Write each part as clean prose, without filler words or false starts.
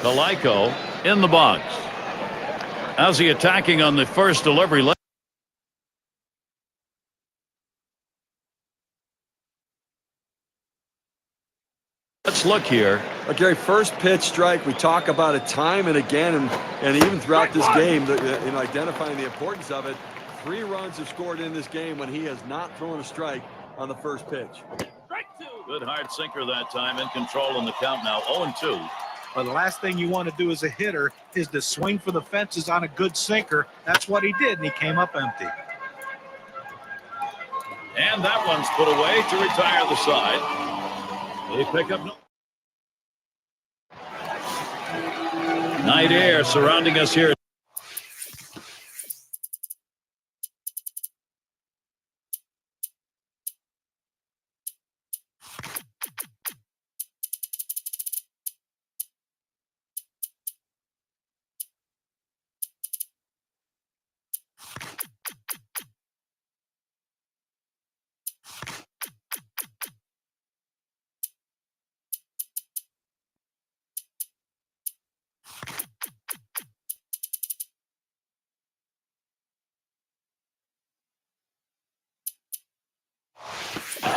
in the box. How's he attacking on the first delivery? Let's look here. Okay, first pitch strike. We talk about it time and again, and even throughout this game, in identifying the importance of it. 3 runs are scored in this game when he has not thrown a strike on the first pitch. Good hard sinker that time, in control in the count now, 0-2. But the last thing you want to do as a hitter is to swing for the fences on a good sinker. That's what he did, and he came up empty. And that one's put away to retire the side. They pick up night air surrounding us here.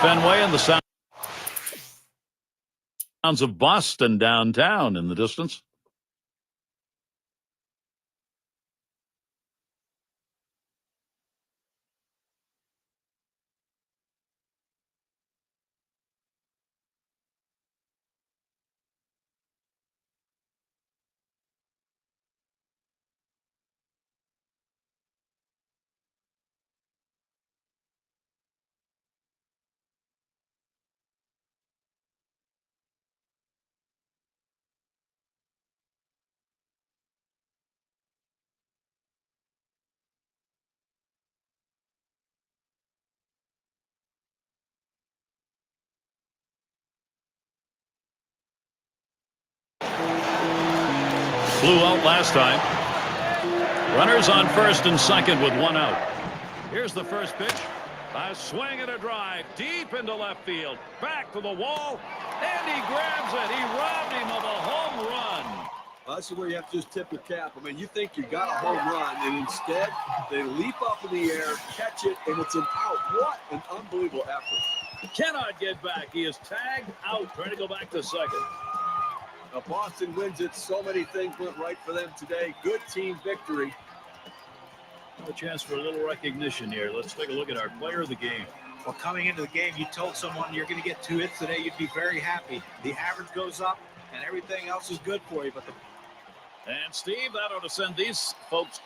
Fenway and the sounds of Boston downtown in the distance. Flew out last time. Runners on first and second with 1 out. Here's the first pitch. A swing and a drive deep into left field. Back to the wall. And he grabs it. He robbed him of a home run. This is where you have to just tip your cap. I mean, you think you got a home run, and instead they leap up in the air, catch it, and it's an out. What an unbelievable effort. He cannot get back. He is tagged out, trying to go back to second. Now, Boston wins it. So many things went right for them today. Good team victory. A chance for a little recognition here. Let's take a look at our player of the game. Well, coming into the game, you told someone you're going to get 2 hits today, you'd be very happy. The average goes up, and everything else is good for you. And Steve, that ought to send these folks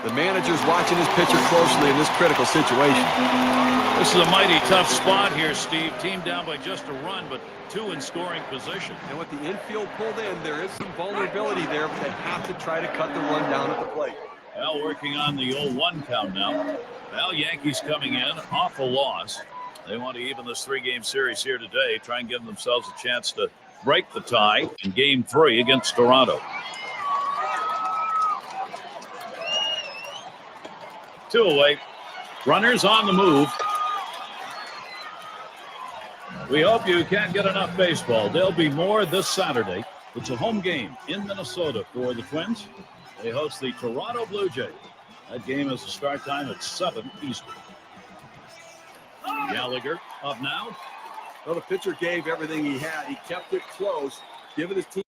The manager's watching his pitcher closely in this critical situation. This is a mighty tough spot here, Steve. Team down by just a run, but 2 in scoring position. And with the infield pulled in, there is some vulnerability there, but they have to try to cut the run down at the plate. Well, working on the 0-1 count now. Well, Yankees coming in off a loss. They want to even this 3-game series here today, try and give themselves a chance to break the tie in Game 3 against Toronto. 2 away. Runners on the move. We hope you can't get enough baseball. There'll be more this Saturday. It's a home game in Minnesota for the Twins. They host the Toronto Blue Jays. That game has a start time at 7 Eastern. Gallagher up now. Well, the pitcher gave everything he had. He kept it close, giving his team.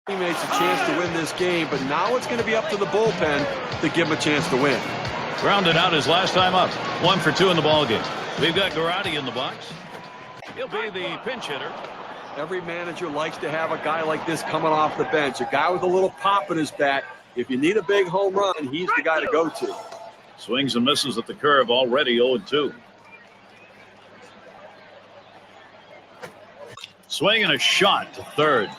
Teammates a chance to win this game, but now it's going to be up to the bullpen to give him a chance to win. Grounded out his last time up. 1 for 2 in the ballgame. We've got Garrotti in the box. He'll be the pinch hitter. Every manager likes to have a guy like this coming off the bench, a guy with a little pop in his bat. If you need a big home run, he's the guy to go to. Swings and misses at the curve, already 0-2. Swing and a shot to third.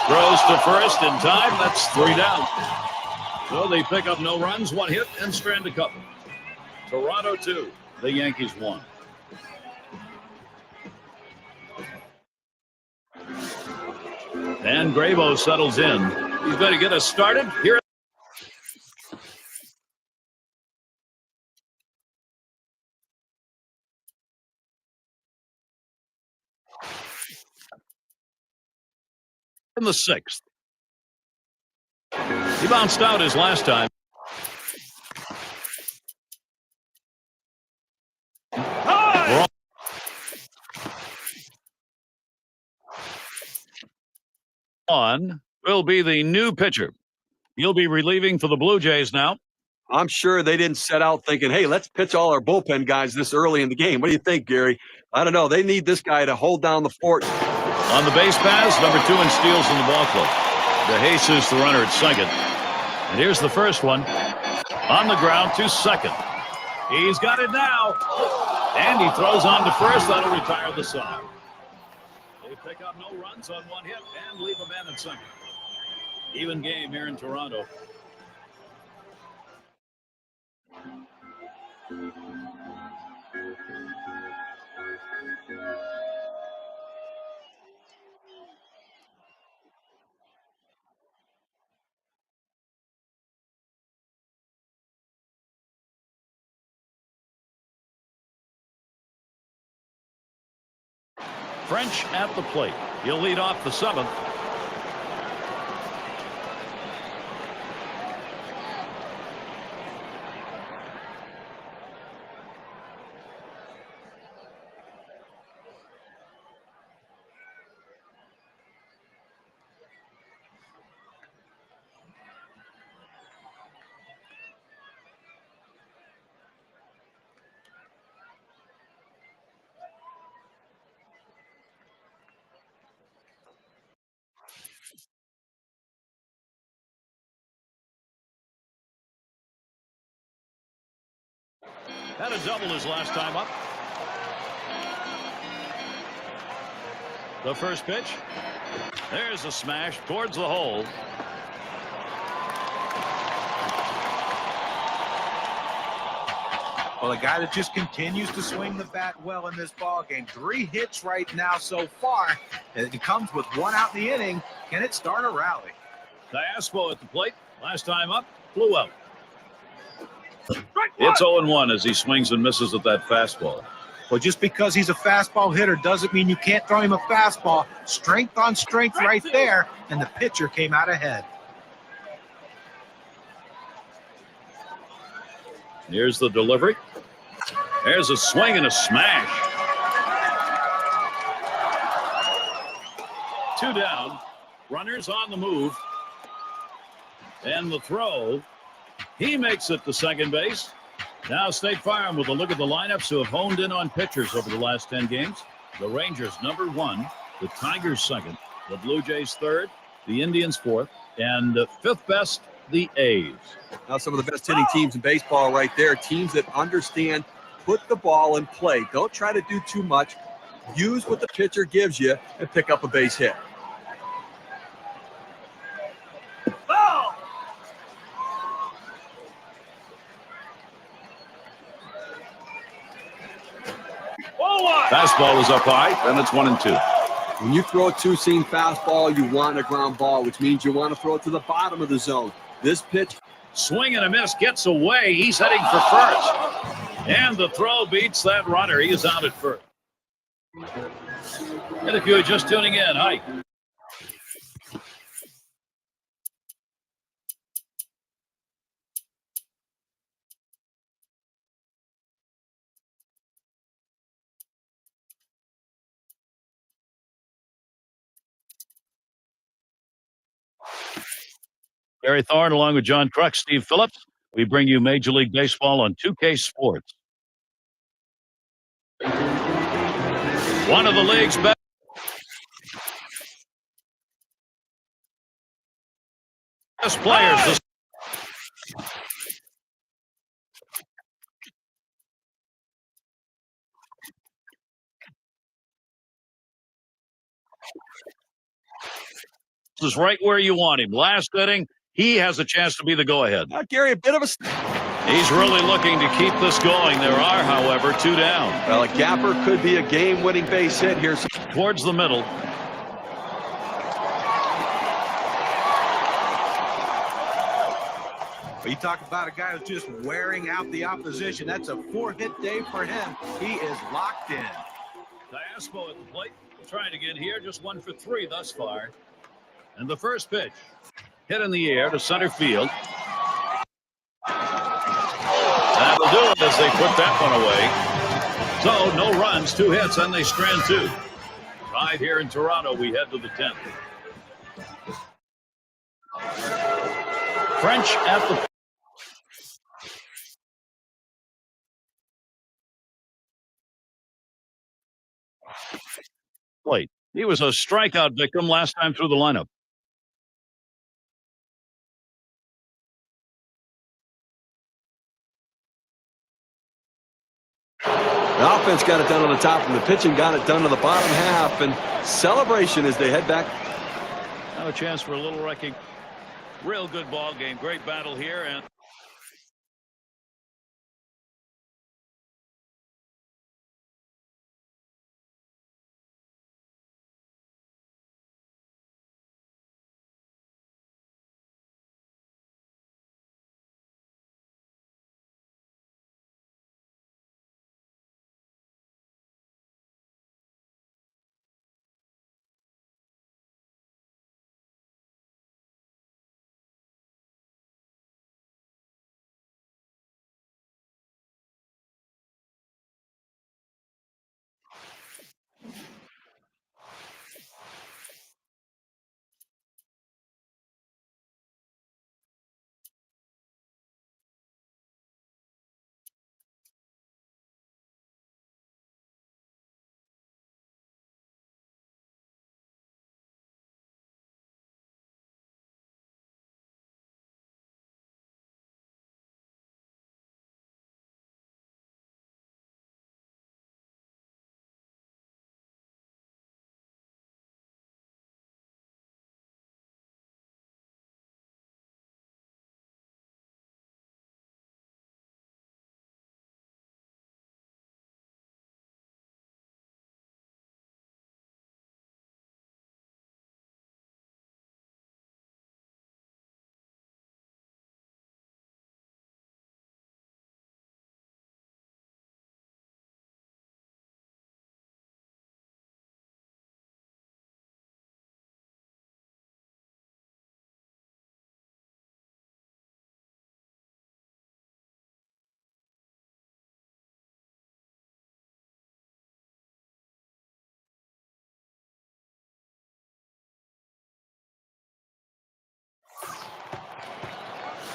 Throws to first in time. That's 3 down. So they pick up no runs, 1 hit, and strand a couple. Toronto 2, the Yankees 1. And Gravo settles in. He's going to get us started here. In the 6th. He bounced out his last time. On will be the new pitcher. He'll be relieving for the Blue Jays now. I'm sure they didn't set out thinking, hey, let's pitch all our bullpen guys this early in the game. What do you think, Gary? I don't know. They need this guy to hold down the fort. On the base pass, number 2 in steals in the ball club. De Jesus, the runner at second. And here's the first one. On the ground to second. He's got it now. And he throws on to first. That'll retire the side. They pick up no runs on 1 hit and leave a man at second. Even game here in Toronto. French at the plate. He'll lead off the 7th. Had a double his last time up. The first pitch. There's a smash towards the hole. Well, a guy that just continues to swing the bat well in this ball game. 3 hits right now so far. It comes with 1 out in the inning. Can it start a rally? Diaspo at the plate. Last time up, flew out. It's 0-1 as he swings and misses at that fastball. Well, just because he's a fastball hitter doesn't mean you can't throw him a fastball. Strength on strength right there, and the pitcher came out ahead. Here's the delivery. There's a swing and a smash. 2 down. Runners on the move. And the throw. He makes it to second base. Now State Farm with a look at the lineups who have honed in on pitchers over the last 10 games. The Rangers #1, the Tigers 2nd, the Blue Jays 3rd, the Indians 4th, and 5th best, the A's. Now some of the best hitting teams in baseball right there. Teams that understand, put the ball in play. Don't try to do too much. Use what the pitcher gives you and pick up a base hit. Fastball is up high, then it's 1-2. When you throw a two-seam fastball, you want a ground ball, which means you want to throw it to the bottom of the zone. This pitch. Swing and a miss, gets away. He's heading for first. And the throw beats that runner. He is out at first. And if you're just tuning in, hi. Gary Thorne along with John Kruk, Steve Phillips. We bring you Major League Baseball on 2K Sports. One of the league's best players. This is right where you want him. Last inning, he has a chance to be the go-ahead. Gary, a bit of a... He's really looking to keep this going. There are, however, 2 down. Well, a gapper could be a game-winning base hit here. Towards the middle. You talk about a guy who's just wearing out the opposition. That's a 4-hit day for him. He is locked in. Diaspo at the plate, trying to get here. Just 1 for 3 thus far. And the first pitch, hit in the air to center field. That'll do it as they put that one away. So no runs, 2 hits, and they strand 2. Right here in Toronto, we head to the 10th. French at the plate. He was a strikeout victim last time through the lineup. The offense got it done on the top, and the pitching got it done on the bottom half. And celebration as they head back. Now a chance for a little wrecking. Real good ball game. Great battle here. And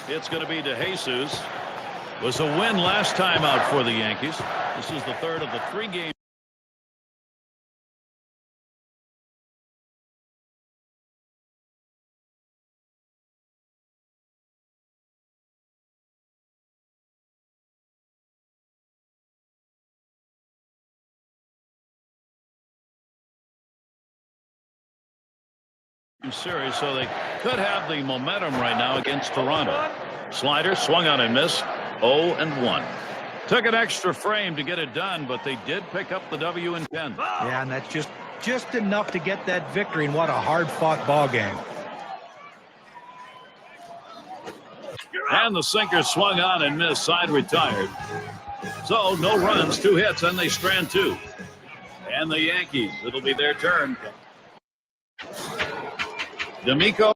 it's going to be DeJesus. Was a win last time out for the Yankees. This is the third of the 3 games. Series, so they could have the momentum right now against Toronto. Slider swung on and missed. 0-1. Took an extra frame to get it done, but they did pick up the W in 10. Yeah, and that's just enough to get that victory, and what a hard-fought ball game. And the sinker swung on and missed. Side retired. So no runs, 2 hits, and they strand 2. And the Yankees, it'll be their turn. D'Amico.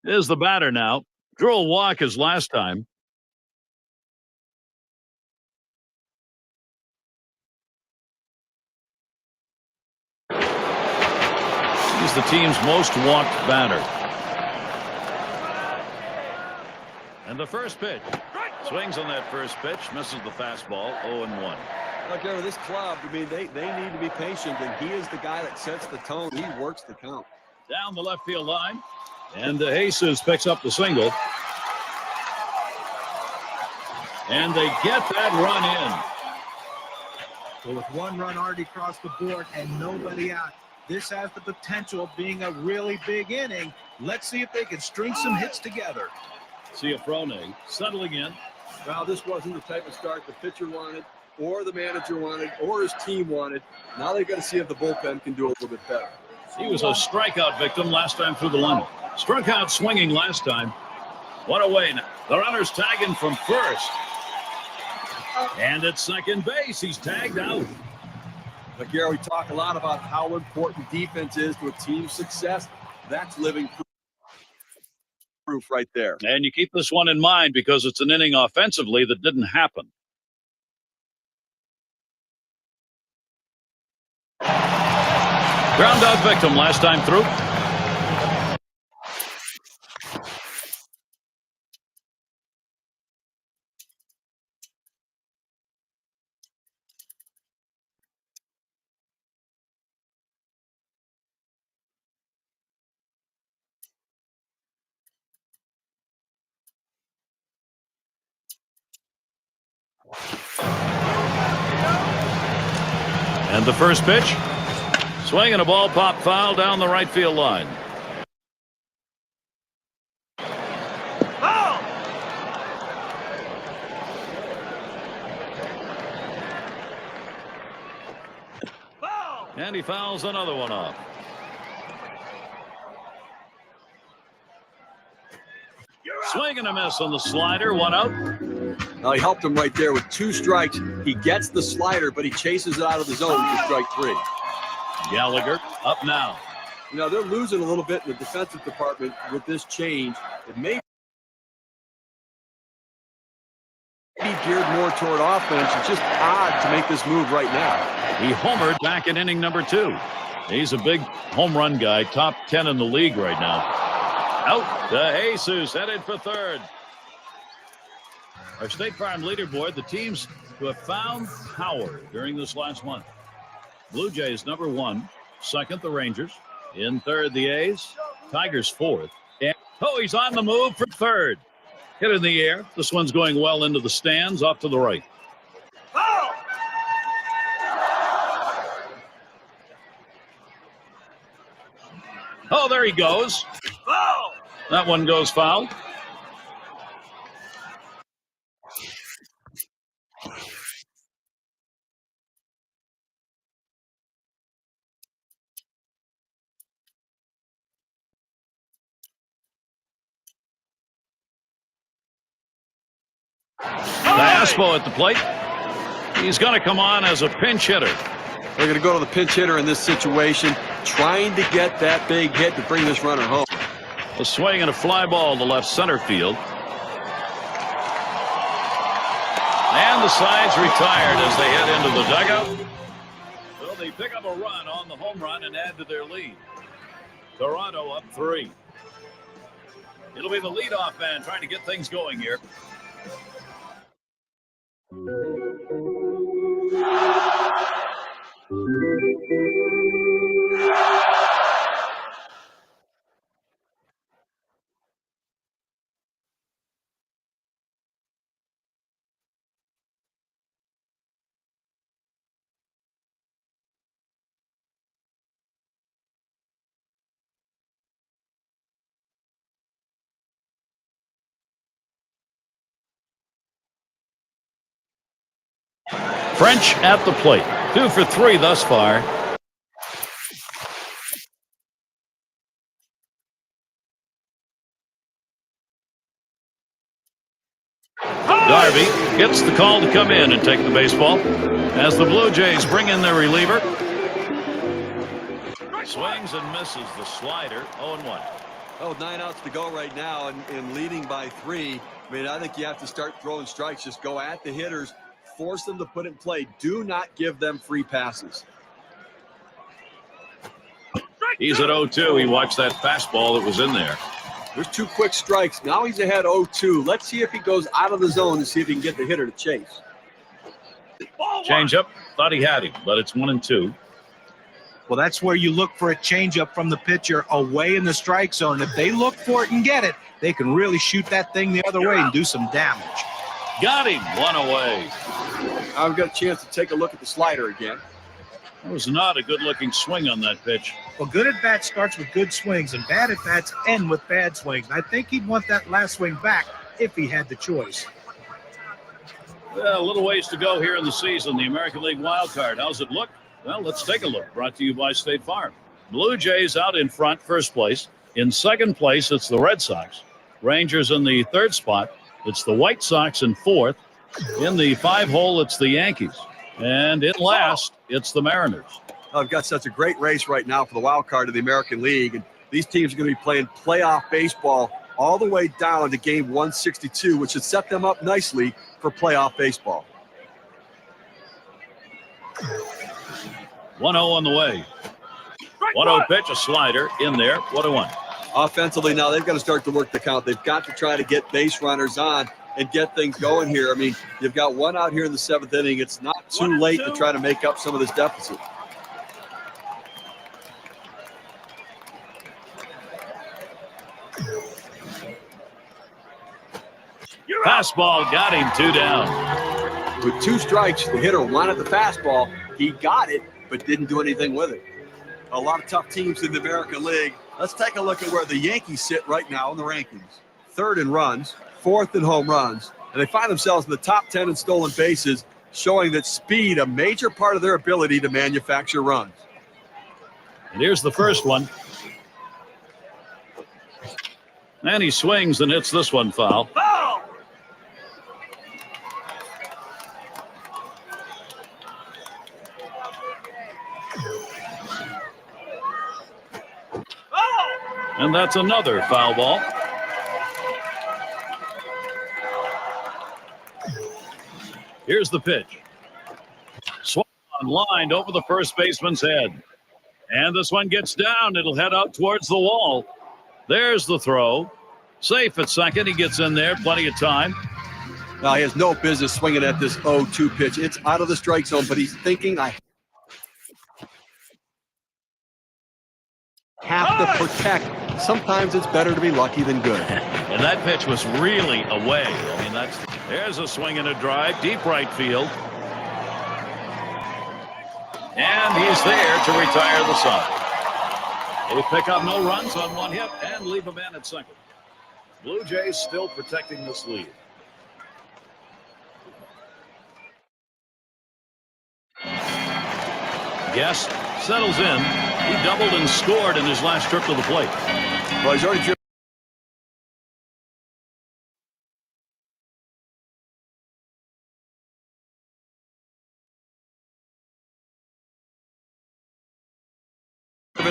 Is the batter now. Drew a walk as last time. He's the team's most walked batter. And the first pitch. Swings on that first pitch. Misses the fastball. 0-1. Look, here with this club, I mean, they need to be patient, and he is the guy that sets the tone. He works the count. Down the left field line. And Jesus picks up the single. And they get that run in. So with 1 run already across the board and nobody out, this has the potential of being a really big inning. Let's see if they can string some hits together. Ciafrone settling in. Well, this wasn't the type of start the pitcher wanted, or the manager wanted, or his team wanted. Now they've got to see if the bullpen can do a little bit better. He was a strikeout victim last time through the lineup. Struck out swinging last time. One away now. The runner's tagging from first. And at second base, he's tagged out. But Gary, we talk a lot about how important defense is to a team's success. That's living proof right there. And you keep this one in mind because it's an inning offensively that didn't happen. Ground out victim last time through. And the first pitch. Swing and a ball pop foul down the right field line. Oh! And he fouls another one off. Swing and a miss on the slider. 1 out. Now he helped him right there with 2 strikes. He gets the slider, but he chases it out of the zone for strike 3. Gallagher up now. You know, they're losing a little bit in the defensive department with this change. It may be geared more toward offense. It's just odd to make this move right now. He homered back in inning number 2. He's a big home run guy, top 10 in the league right now. Out to Jesus, headed for third. Our State Farm leaderboard, the teams who have found power during this last month. Blue Jays number 1, second the Rangers, in third the A's, Tigers 4th. And he's on the move for third. Hit in the air. This one's going well into the stands, off to the right. Oh, there he goes. That one goes foul. Aspo at the plate. He's going to come on as a pinch hitter. They're going to go to the pinch hitter in this situation, trying to get that big hit to bring this runner home. A swing and a fly ball to left center field. And the side's retired as they head into the dugout. So they pick up a run on the home run and add to their lead. Toronto up 3. It'll be the leadoff man trying to get things going here. French at the plate. 2 for 3 thus far. Darby gets the call to come in and take the baseball as the Blue Jays bring in their reliever. Swings and misses the slider. 0-1. Oh, 9 outs to go right now and leading by 3. I mean, I think you have to start throwing strikes. Just go at the hitters, force them to put it in play. Do not give them free passes. He's at 0-2. He watched that fastball that was in there. There's 2 quick strikes. Now he's ahead 0-2. Let's see if he goes out of the zone and see if he can get the hitter to chase. Change up. Thought he had him, but it's 1-2. Well, that's where you look for a changeup from the pitcher away in the strike zone. If they look for it and get it, they can really shoot that thing the other way and do some damage. Got him. 1 away. I've got a chance to take a look at the slider again. That was not a good-looking swing on that pitch. Well, good at bat starts with good swings, and bad at bats end with bad swings. I think he'd want that last swing back if he had the choice. Well, a little ways to go here in the season. The American League wild card. How's it look? Well, let's take a look. Brought to you by State Farm. Blue Jays out in front, first place. In second place, it's the Red Sox. Rangers in the third spot. It's the White Sox in fourth. In the 5-hole, it's the Yankees. And in last, it's the Mariners. I've got such a great race right now for the wild card of the American League. And these teams are going to be playing playoff baseball all the way down to game 162, which should set them up nicely for playoff baseball. 1-0 on the way. 1-0 pitch, a slider in there. 1-1. Offensively now, they've got to start to work the count. They've got to try to get base runners on and get things going here. I mean, you've got 1 out here in the 7th inning. It's not too late to try to make up some of this deficit. Fastball got him 2 down. With 2 strikes, the hitter wanted the fastball. He got it, but didn't do anything with it. A lot of tough teams in the American League. Let's take a look at where the Yankees sit right now in the rankings. 3rd in runs, 4th in home runs, and they find themselves in the top 10 in stolen bases, showing that speed, a major part of their ability to manufacture runs. And here's the first one. And he swings and hits this one foul. And that's another foul ball. Here's the pitch. Swung on, lined over the first baseman's head. And this one gets down. It'll head out towards the wall. There's the throw. Safe at second. He gets in there. Plenty of time. Now, he has no business swinging at this 0-2 pitch. It's out of the strike zone, but he's thinking, I have to protect. Sometimes it's better to be lucky than good. And that pitch was really away. I mean, there's a swing and a drive, deep right field. And he's there to retire the side. They pick up no runs on 1 hit and leave a man at second. Blue Jays still protecting this lead. Guest settles in. He doubled and scored in his last trip to the plate. Well, he's already driven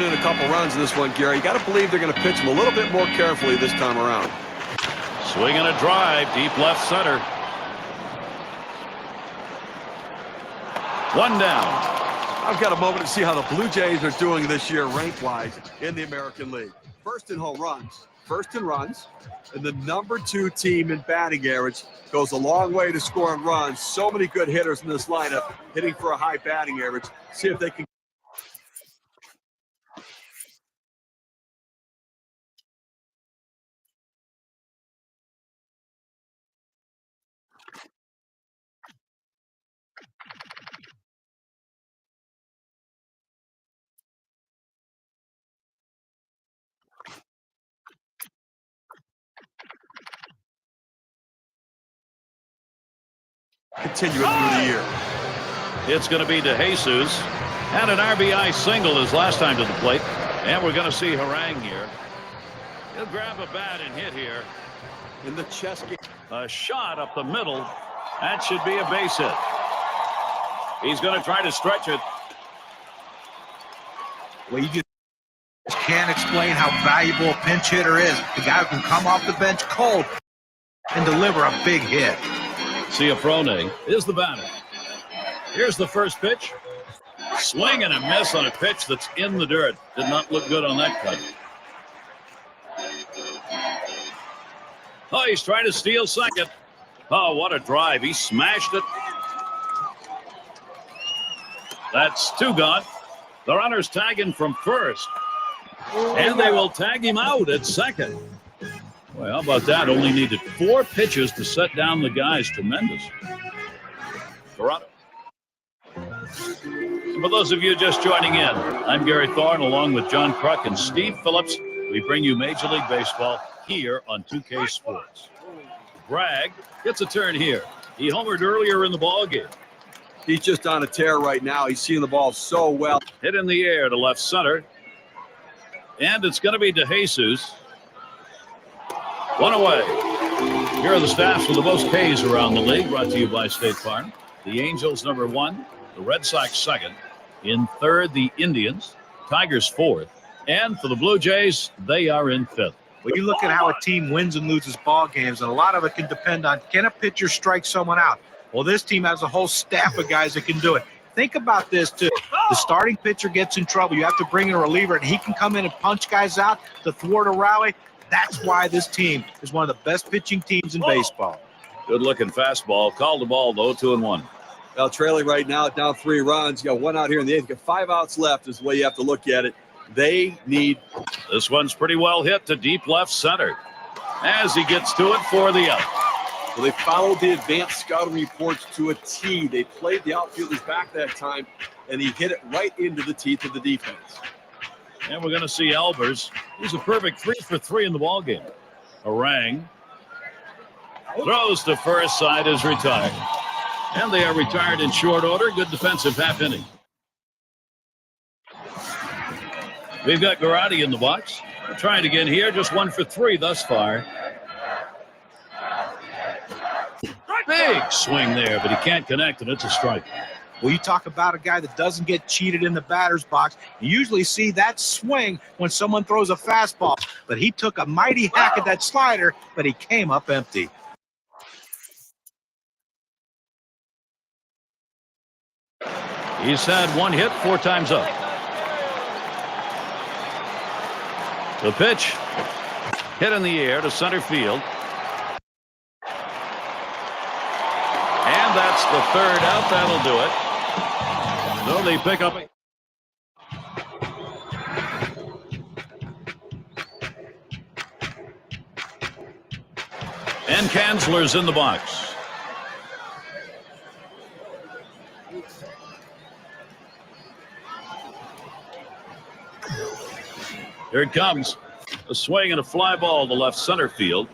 in a couple runs in this one, Gary. You got to believe they're going to pitch him a little bit more carefully this time around. Swinging a drive, deep left center. One down. I've got a moment to see how the Blue Jays are doing this year rank-wise in the American League. First in home runs, first in runs, and the #2 team in batting average. Goes a long way to scoring runs. So many good hitters in this lineup, hitting for a high batting average. See if they can. Continue it through the year. It's going to be DeJesus. Had an RBI single his last time to the plate. And we're going to see Harang here. He'll grab a bat and hit here. In the chest game. A shot up the middle. That should be a base hit. He's going to try to stretch it. Well, you just can't explain how valuable a pinch hitter is. The guy who can come off the bench cold and deliver a big hit. Ciafrone is the batter. Here's the first pitch. Swing and a miss on a pitch that's in the dirt. Did not look good on that cut. Oh, he's trying to steal second. Oh, what a drive. He smashed it. That's 2 gone. The runner's tagging from first. And they will tag him out at second. Well, how about that? Only needed 4 pitches to set down the guys. Tremendous. Toronto. For those of you just joining in, I'm Gary Thorne along with John Kruk and Steve Phillips. We bring you Major League Baseball here on 2K Sports. Bragg gets a turn here. He homered earlier in the ballgame. He's just on a tear right now. He's seeing the ball so well. Hit in the air to left center. And it's going to be DeJesus. 1 away. Here are the stats for the most Ks around the league, brought to you by State Farm. The Angels, #1. The Red Sox, 2nd. In 3rd, the Indians. Tigers, 4th. And for the Blue Jays, they are in 5th. Well, you look at how a team wins and loses ball games, and a lot of it can depend on, can a pitcher strike someone out? Well, this team has a whole staff of guys that can do it. Think about this, too. The starting pitcher gets in trouble. You have to bring in a reliever, and he can come in and punch guys out to thwart a rally. That's why this team is one of the best pitching teams in baseball. Good-looking fastball. Called the ball, though, 2-1. Well, trailing right now, down 3 runs. You got 1 out here in the 8th. You got 5 outs left is the way you have to look at it. They need. This one's pretty well hit to deep left center as he gets to it for the out. Well, they followed the advanced scouting reports to a T. They played the outfielders back that time, and he hit it right into the teeth of the defense. And we're going to see Albers. He's a perfect 3 for 3 in the ballgame. Harang throws to first, side is retired. And they are retired in short order. Good defensive half inning. We've got Garrotti in the box. Trying again here, just 1 for 3 thus far. Big swing there, but he can't connect, and it's a strike. Well, you talk about a guy that doesn't get cheated in the batter's box. You usually see that swing when someone throws a fastball. But he took a mighty hack at that slider, but he came up empty. He's had 1 hit 4 times up. The pitch hit in the air to center field. And that's the 3rd out. That'll do it. So they pick up. And Kanzler's in the box. Here it comes. A swing and a fly ball to left center field.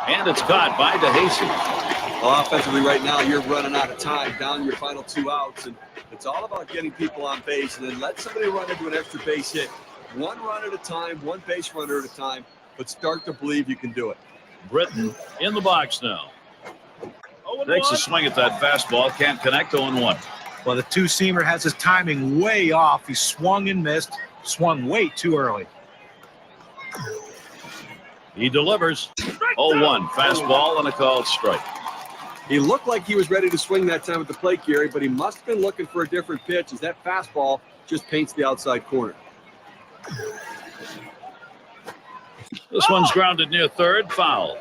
And it's caught by DeJesus. Well, offensively right now, you're running out of time, down your final 2 outs, and it's all about getting people on base and then let somebody run into an extra base hit. 1 run at a time, 1 base runner at a time, but start to believe you can do it. Britton in the box now. Takes a swing at that fastball, can't connect. 0-1. Well, the 2-seamer has his timing way off. He swung and missed. Swung way too early. He delivers. 0-1 fastball and a called strike. He looked like he was ready to swing that time at the plate, Gary, but he must have been looking for a different pitch as that fastball just paints the outside corner. This one's grounded near third, foul.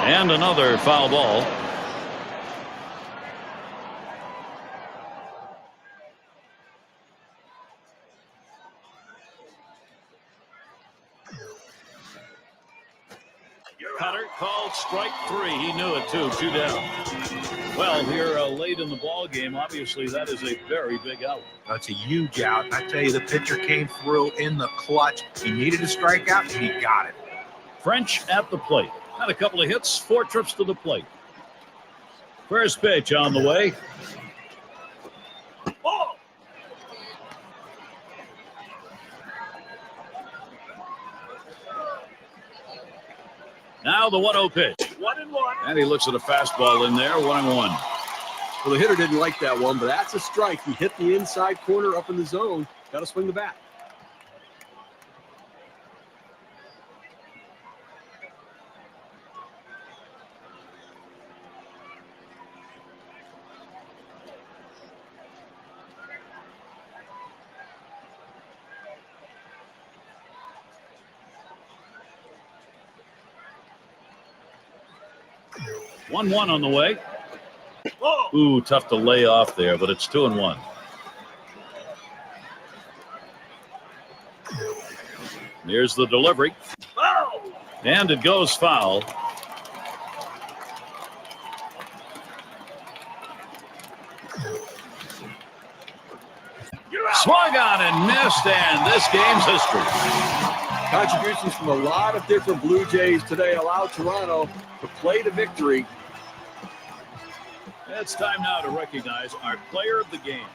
And another foul ball. Cutter called strike three. He knew it too. 2 down. Well, here late in the ball game, obviously that is a very big out. That's a huge out. I tell you, the pitcher came through in the clutch. He needed a strikeout, and he got it. French at the plate. Had a couple of hits, 4 trips to the plate. First pitch on the way. Oh! Now the 1-0 pitch. 1-1. And he looks at a fastball in there, 1-1. Well, the hitter didn't like that one, but that's a strike. He hit the inside corner up in the zone. Got to swing the bat. One on the way. Ooh, tough to lay off there, but it's 2-1. Here's the delivery. And it goes foul. Swung on and missed, and this game's history. Contributions from a lot of different Blue Jays today allowed Toronto to play to victory. It's time now to recognize our player of the game.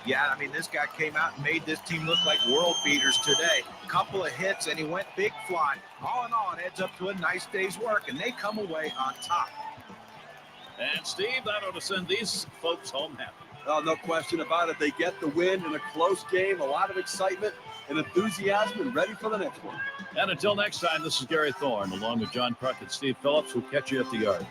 Yeah, I mean, this guy came out and made this team look like world beaters today. Couple of hits, and he went big fly. All in all, it adds up to a nice day's work, and they come away on top. And, Steve, that ought to send these folks home happy. Oh, no question about it. They get the win in a close game, a lot of excitement and enthusiasm, and ready for the next one. And until next time, this is Gary Thorne, along with John Crockett and Steve Phillips. We'll catch you at the yard.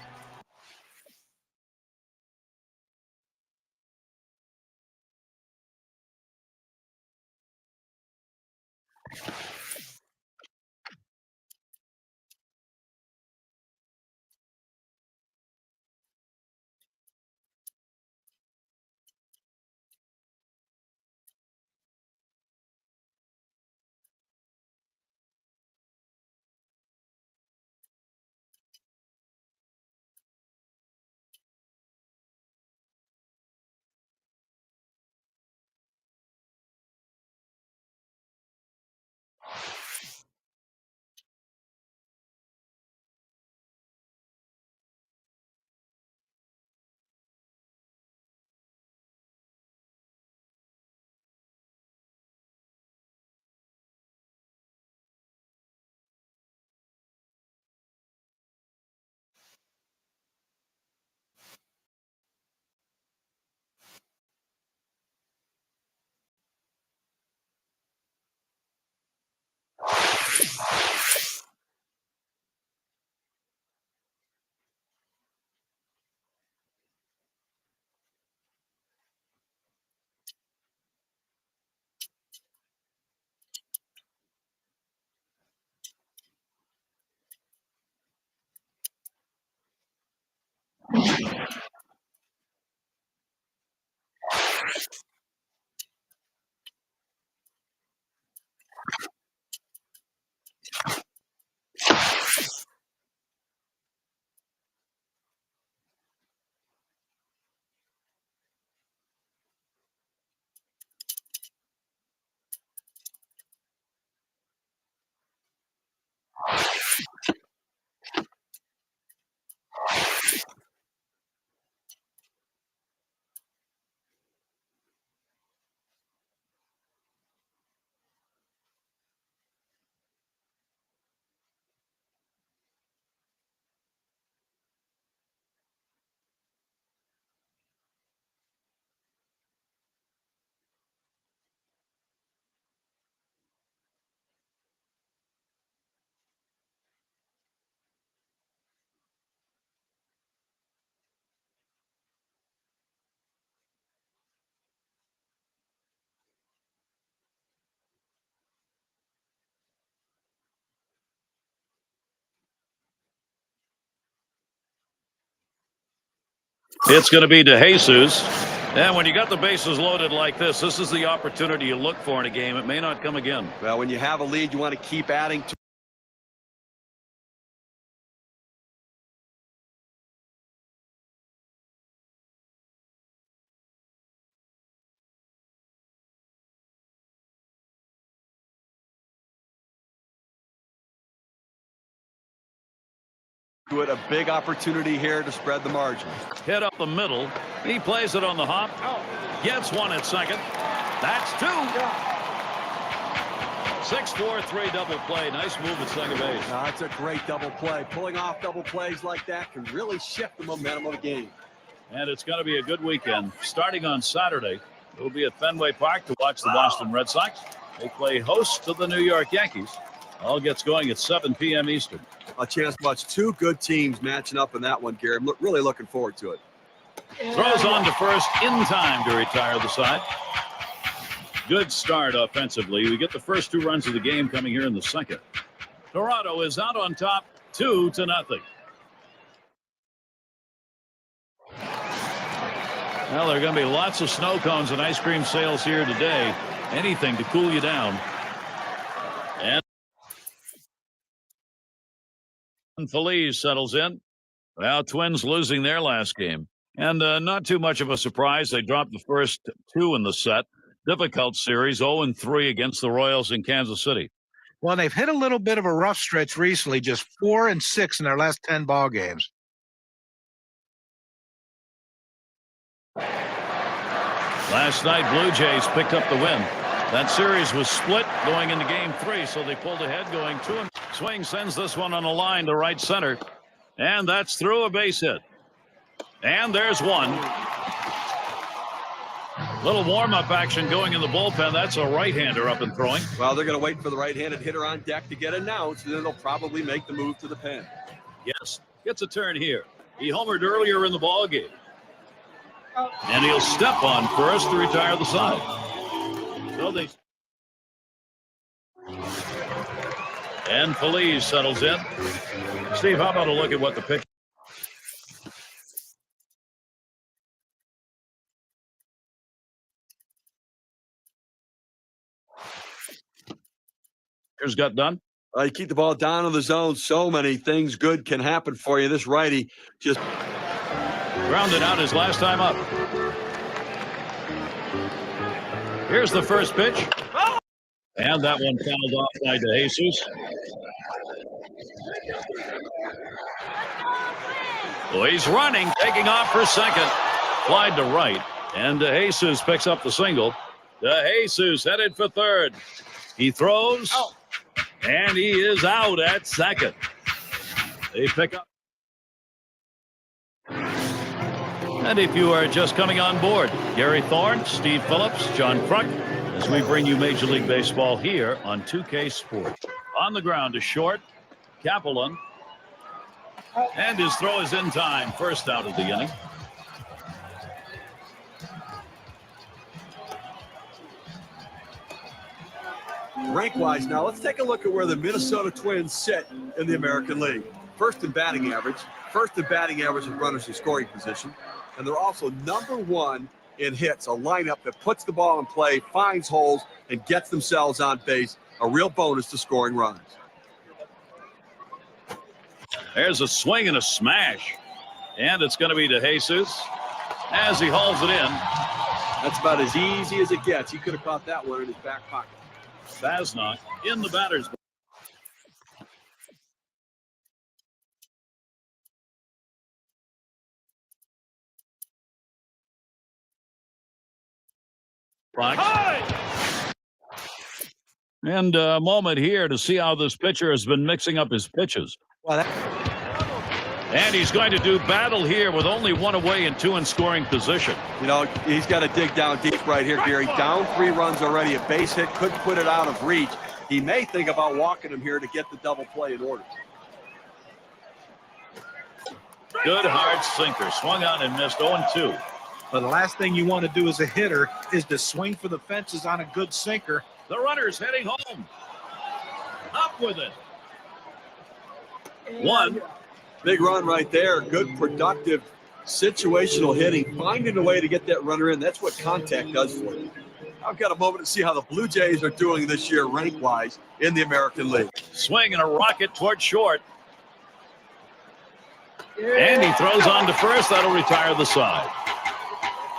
It's going to be DeJesus. And when you got the bases loaded like this is the opportunity you look for in a game. It may not come again. Well, when you have a lead, you want to keep adding to it. A big opportunity here to spread the margin. Hit up the middle. He plays it on the hop. Gets one at second. That's two. 6-4-3 double play. Nice move at second base. That's a great double play. Pulling off double plays like that can really shift the momentum of the game. And it's going to be a good weekend. Starting on Saturday, we'll be at Fenway Park to watch the Boston Red Sox. They play host to the New York Yankees. All gets going at 7 p.m. Eastern. A chance to watch two good teams matching up in that one, Gary. I'm really looking forward to it. Throws on to first in time to retire the side. Good start offensively. We get the first 2 runs of the game coming here in the second. Toronto is out on top 2-0. Well, there are going to be lots of snow cones and ice cream sales here today. Anything to cool you down. And Feliz settles in. Well, Twins losing their last game. And not too much of a surprise. They dropped the first 2 in the set. Difficult series, 0-3 against the Royals in Kansas City. Well, they've hit a little bit of a rough stretch recently, just 4-6 in their last 10 ball games. Last night, Blue Jays picked up the win. That series was split going into game 3, so they pulled ahead going 2. Swing sends this one on a line to right center. And that's through a base hit. And there's one. Little warm-up action going in the bullpen. That's a right-hander up and throwing. Well, they're going to wait for the right-handed hitter on deck to get announced, and then they'll probably make the move to the pen. Yes, gets a turn here. He homered earlier in the ball game. And he'll step on first to retire the side. So they... And Feliz settles in. Steve, how about a look at what the pitch... got done. You keep the ball down in the zone. So many things good can happen for you. This righty just grounded out his last time up. Here's the first pitch. And that one fouled off by DeJesus. Oh, he's running, taking off for second. Flied to right. And DeJesus picks up the single. DeJesus headed for third. He throws. And he is out at second. They pick up. And if you are just coming on board, Gary Thorne, Steve Phillips, John Kruk, as we bring you Major League Baseball here on 2K Sports. On the ground to short, Kaplan. And his throw is in time. First out of the inning. rank-wise now, let's take a look at where the Minnesota Twins sit in the American League. First in batting average of runners in scoring position, and they're also #1 in hits, a lineup that puts the ball in play, finds holes, and gets themselves on base, a real bonus to scoring runs. There's a swing and a smash, and it's going to be DeJesus as he hauls it in. That's about as easy as it gets. He could have caught that one in his back pocket. Basnock in the batter's box. And a moment here to see how this pitcher has been mixing up his pitches. And he's going to do battle here with only 1 away and 2 in scoring position. You know, he's got to dig down deep right here, Gary. Down 3 runs already. A base hit, couldn't put it out of reach. He may think about walking him here to get the double play in order. Good hard sinker. Swung on and missed 0-2. But the last thing you want to do as a hitter is to swing for the fences on a good sinker. The runner's heading home. Up with it. 1. Big run right there. Good productive situational hitting, finding a way to get that runner in. That's what contact does for you. I've got a moment to see how the Blue Jays are doing this year rank-wise in the American League. Swing and a rocket toward short. And he throws on to first. That'll retire the side.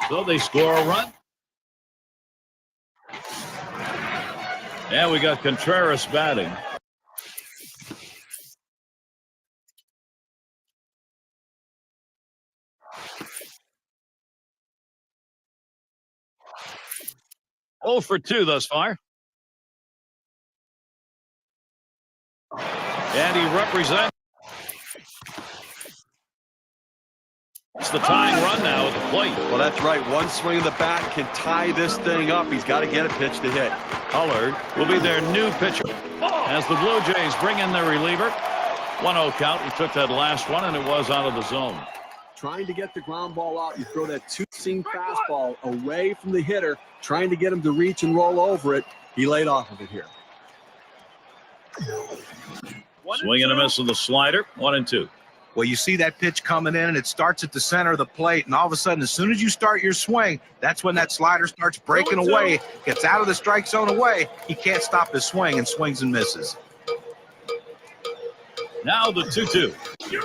So they score a run. And we got Contreras batting. Oh for 2 thus far. And he represents. It's the tying run now at the plate. Well, that's right. One swing of the bat can tie this thing up. He's got to get a pitch to hit. Hullard will be their new pitcher as the Blue Jays bring in their reliever. 1-0 count. He took that last one, and it was out of the zone. Trying to get the ground ball out. You throw that two-seam fastball away from the hitter, trying to get him to reach and roll over it. He laid off of it here. Swing and a miss with the slider. 1-2. Well, you see that pitch coming in, and it starts at the center of the plate, and all of a sudden, as soon as you start your swing, that's when that slider starts breaking away, gets out of the strike zone away. He can't stop his swing and swings and misses. Now the 2-2.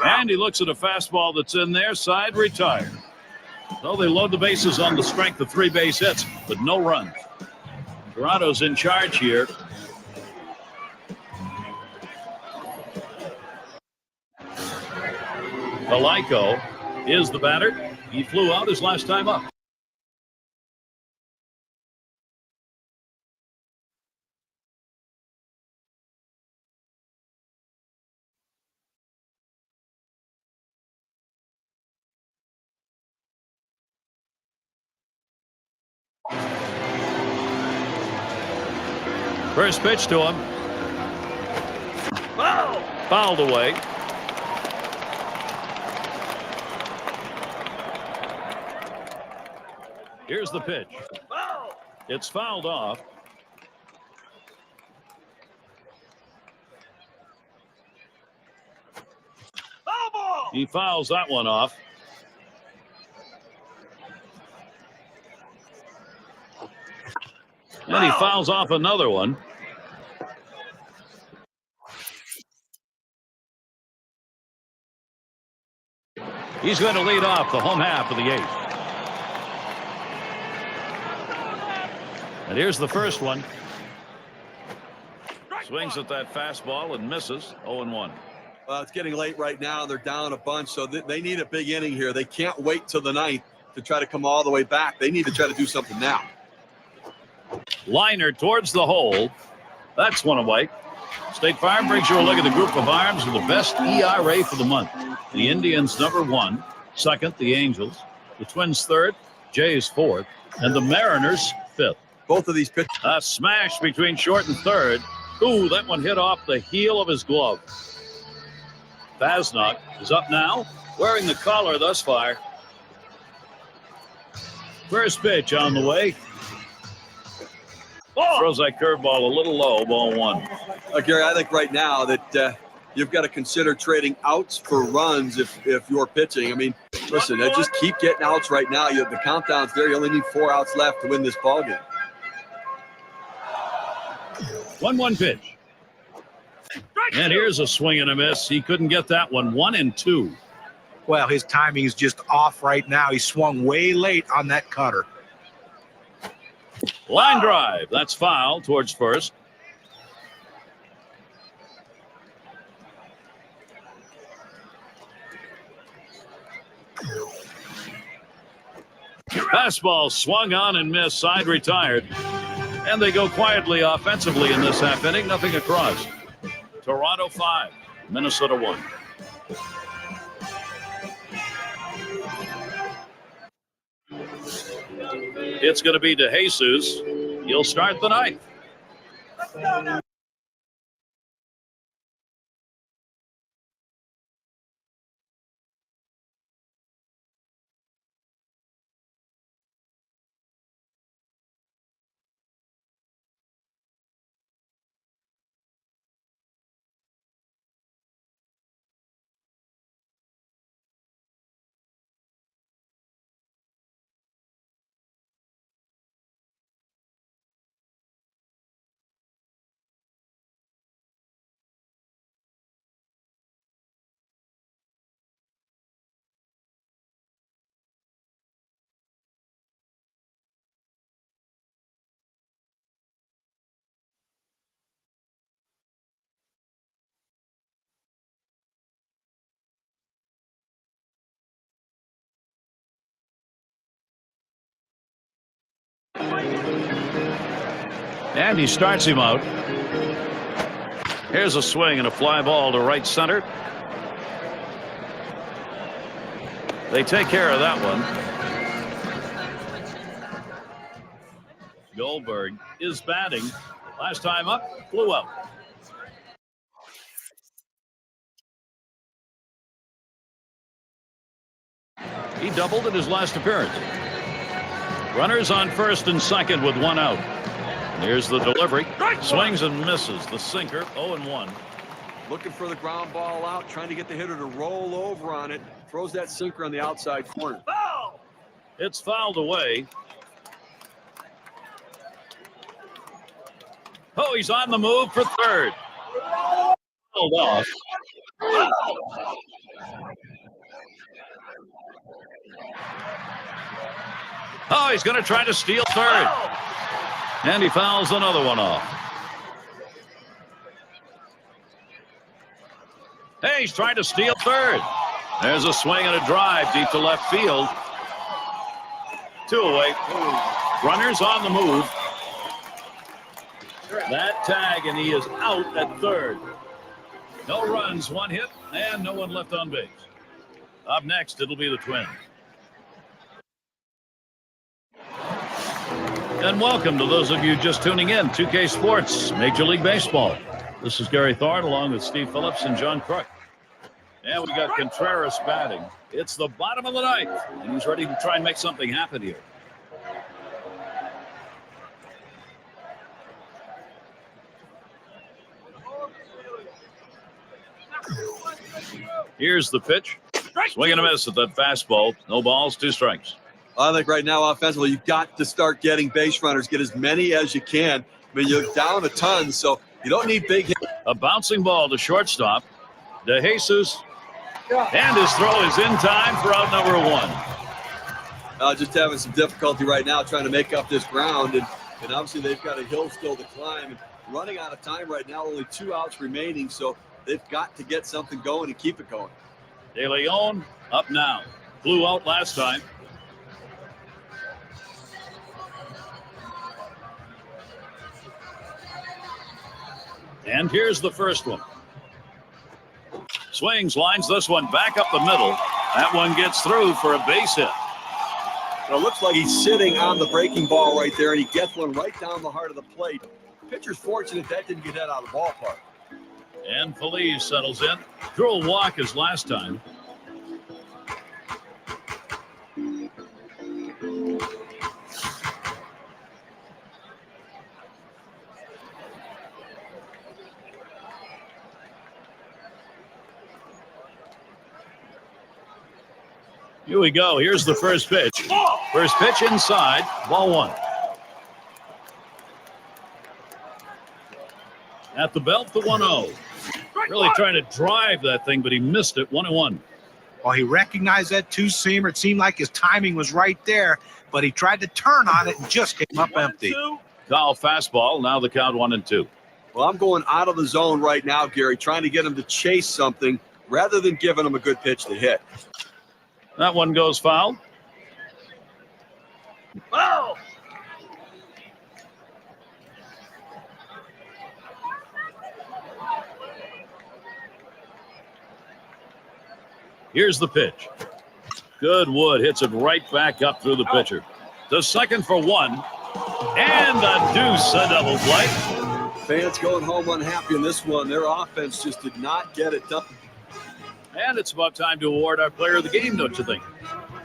And he looks at a fastball that's in there, side retired. So they load the bases on the strength of 3 base hits, but no runs. Toronto's in charge here. Malenko is the batter. He flew out his last time up. First pitch to him. Fouled away. Here's the pitch. It's fouled off. He fouls that one off. And he fouls off another one. He's going to lead off the home half of the 8th. And here's the first one. Swings at that fastball and misses. 0-1. Well, it's getting late right now. They're down a bunch, so they need a big inning here. They can't wait till the 9th to try to come all the way back. They need to try to do something now. Liner towards the hole. That's one away. State Farm brings you a look at the group of arms with the best ERA for the month. The Indians number 1, second the Angels, the Twins 3rd, Jays 4th, and the Mariners 5th. Both of these pitchers. A smash between short and third. Ooh, that one hit off the heel of his glove. Vasnock is up now, wearing the collar thus far. First pitch on the way. Throws that curveball a little low, ball 1. Gary, I think right now that you've got to consider trading outs for runs if you're pitching. I mean, listen, just keep getting outs right now. The countdown's there. You only need 4 outs left to win this ballgame. 1-1 pitch. And here's a swing and a miss. He couldn't get that one. 1-2. Well, his timing is just off right now. He swung way late on that cutter. Line drive. That's foul towards first. Fastball swung on and missed. Side retired. And they go quietly offensively in this half inning. Nothing across. Toronto 5, Minnesota 1. It's going to be DeJesus. He'll start the 9th. And he starts him out. Here's a swing and a fly ball to right center. They take care of that one. Goldberg is batting. Last time up, flew out. He doubled in his last appearance. Runners on first and second with one out. Here's the delivery. Swings and misses. The sinker, 0-1. Looking for the ground ball out, trying to get the hitter to roll over on it. Throws that sinker on the outside corner. Foul! It's fouled away. Oh, he's on the move for third. Held off. Oh, he's going to try to steal third. And he fouls another one off. Hey, he's trying to steal third. There's a swing and a drive deep to left field. 2 away. Runners on the move. That tag, and he is out at third. No runs, 1 hit, and no one left on base. Up next, it'll be the Twins. And welcome to those of you just tuning in. 2K Sports, Major League Baseball. This is Gary Thorne along with Steve Phillips and John Crook. And we got Contreras batting. It's the bottom of the ninth, and he's ready to try and make something happen here. Here's the pitch. Swing and a miss at that fastball. No balls, 2 strikes. I think right now offensively, you've got to start getting base runners. Get as many as you can. I mean, you're down a ton, so you don't need big hits. A bouncing ball to shortstop. De Jesus. And his throw is in time for out number 1. Just having some difficulty right now trying to make up this ground. And obviously they've got a hill still to climb. And running out of time right now, only 2 outs remaining. So they've got to get something going and keep it going. De Leon up now. Flew out last time. And here's the first one. Swings, lines this one back up the middle. That one gets through for a base hit. It looks like he's sitting on the breaking ball right there, and he gets one right down the heart of the plate. Pitcher's fortunate that didn't get that out of the ballpark. And Feliz settles in. Drew a walk his last time. Here we go. Here's the first pitch. First pitch inside. Ball 1. At the belt, the 1-0. Really trying to drive that thing, but he missed it. 1-1. Well, he recognized that two-seamer. It seemed like his timing was right there, but he tried to turn on it and just came up empty. Foul fastball. Now the count 1-2. Well, I'm going out of the zone right now, Gary, trying to get him to chase something rather than giving him a good pitch to hit. That one goes foul. Oh! Here's the pitch. Good wood. Hits it right back up through the pitcher. To second for 1. And a deuce, a double play. Fans going home unhappy in this one. Their offense just did not get it done. And it's about time to award our player of the game, don't you think?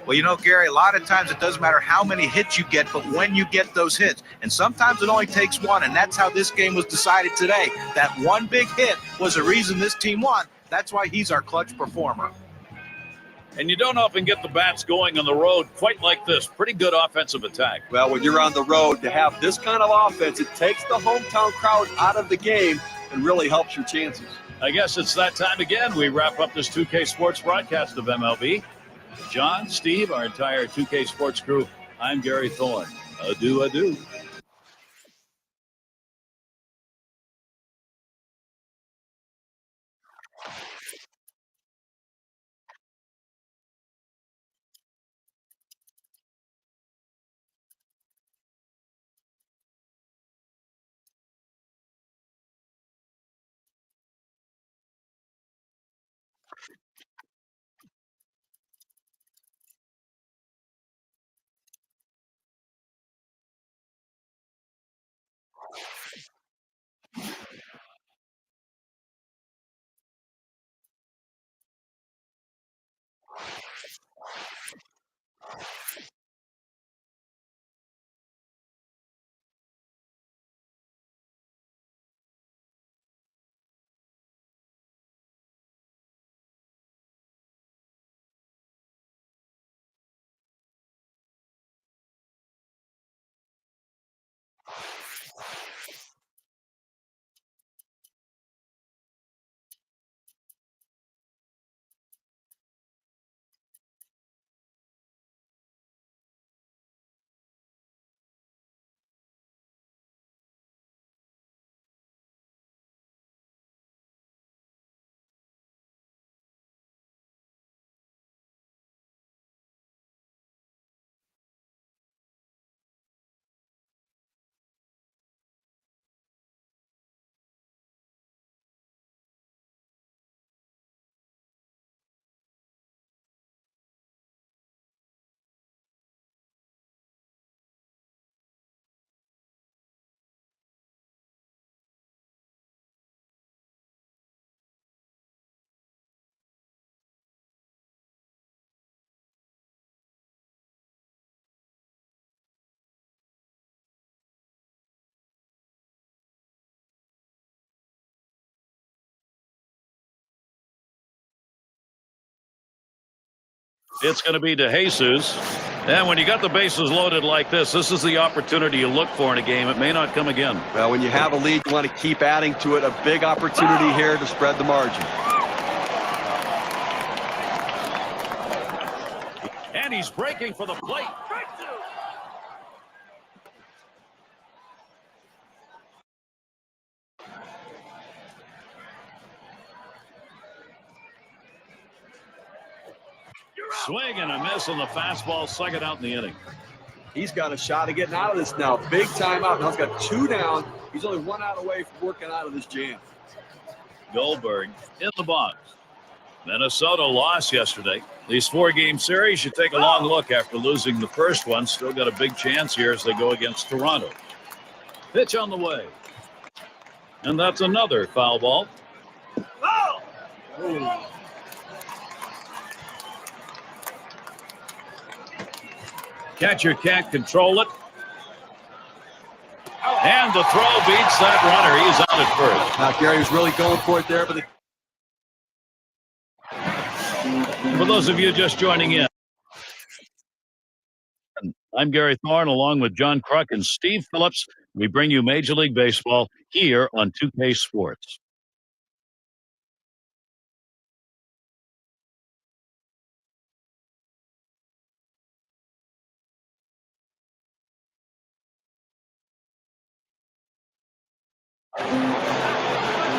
Well, you know, Gary, a lot of times it doesn't matter how many hits you get, but when you get those hits. And sometimes it only takes one, and that's how this game was decided today. That one big hit was the reason this team won. That's why he's our clutch performer. And you don't often get the bats going on the road quite like this. Pretty good offensive attack. Well, when you're on the road, to have this kind of offense, it takes the hometown crowd out of the game and really helps your chances. I guess it's that time again. We wrap up this 2K Sports broadcast of MLB. John, Steve, our entire 2K Sports crew, I'm Gary Thorne. Adieu, adieu. It's going to be DeJesus. And when you got the bases loaded like this is the opportunity you look for in a game. It may not come again. Well, when you have a lead, you want to keep adding to it. A big opportunity here to spread the margin. And he's breaking for the plate. Swing and a miss on the fastball, second out in the inning. He's got a shot of getting out of this now. Big time out. Now he's got 2 down. He's only 1 out away from working out of this jam. Goldberg in the box. Minnesota lost yesterday. These 4-game series should take a long look after losing the first one. Still got a big chance here as they go against Toronto. Pitch on the way. And that's another foul ball. Oh! Catcher can't control it. And the throw beats that runner. He's out at first. Now Gary was really going for it there, but for those of you just joining in, I'm Gary Thorne along with John Kruk and Steve Phillips. We bring you Major League Baseball here on 2K Sports.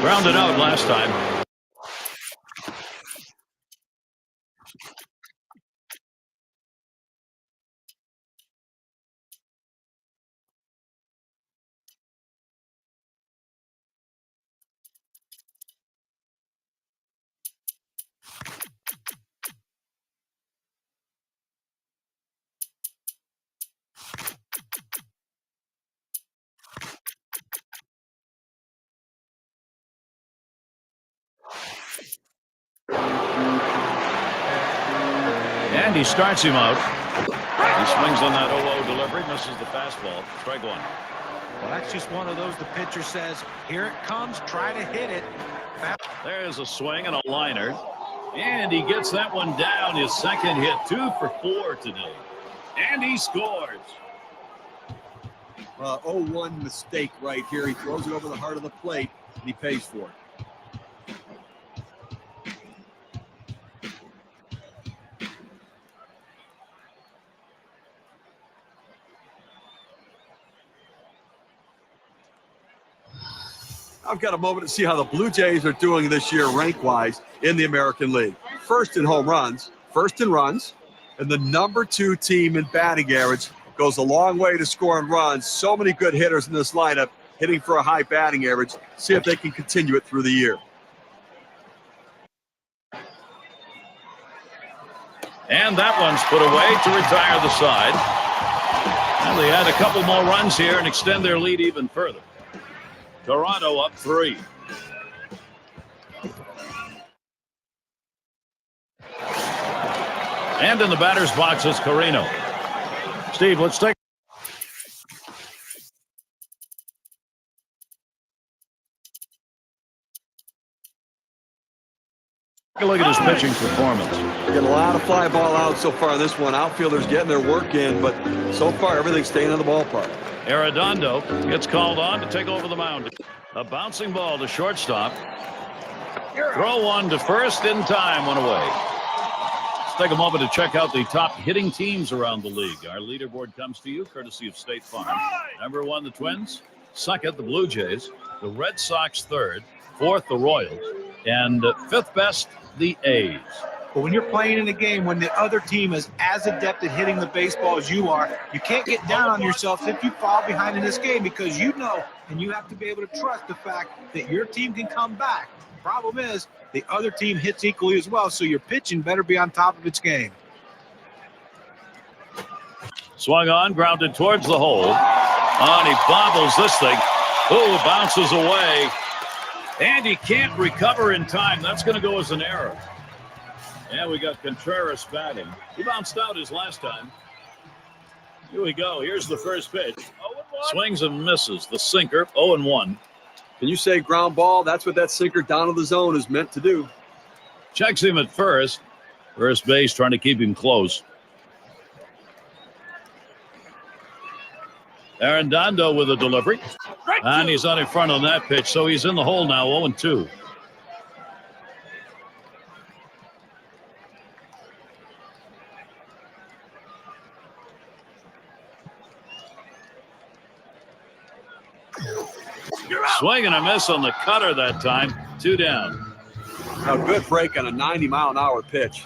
Grounded out last time. And he starts him out. He swings on that 0-0 delivery, misses the fastball. Strike one. Well, that's just one of those the pitcher says, here it comes, try to hit it. There's a swing and a liner. And he gets that one down. His second hit, 2 for 4 today. And he scores. 0-1 mistake right here. He throws it over the heart of the plate, and he pays for it. I've got a moment to see how the Blue Jays are doing this year rank-wise in the American League. First in home runs, first in runs, and the number 2 team in batting average. Goes a long way to scoring runs. So many good hitters in this lineup hitting for a high batting average. See if they can continue it through the year. And that one's put away to retire the side. And they add a couple more runs here and extend their lead even further. Toronto up 3. And in the batter's box is Carino. Steve, let's take a look at his pitching performance. They're getting a lot of fly ball out so far in this one. Outfielders getting their work in, but so far everything's staying in the ballpark. Arredondo gets called on to take over the mound. A bouncing ball to shortstop. Throw one to first in time, one away. Let's take a moment to check out the top hitting teams around the league. Our leaderboard comes to you courtesy of State Farm. Number 1, the Twins. Second, the Blue Jays. The Red Sox third. Fourth, the Royals. And fifth best, the A's. But when you're playing in a game when the other team is as adept at hitting the baseball as you are, you can't get down on yourself if you fall behind in this game, because you know, and you have to be able to trust the fact that your team can come back. Problem is, the other team hits equally as well, so your pitching better be on top of its game. Swung on, grounded towards the hole. And he bobbles this thing. Ooh, bounces away. And he can't recover in time. That's going to go as an error. And we got Contreras batting. He bounced out his last time. Here we go. Here's the first pitch. Swings and misses. The sinker, 0-1. Can you say ground ball? That's what that sinker down to the zone is meant to do. Checks him at first. First base trying to keep him close. Arredondo with a delivery. And he's out in front on that pitch, so he's in the hole now, 0-2. Swing and a miss on the cutter that time. 2 down. A good break on a 90-mile-an-hour pitch.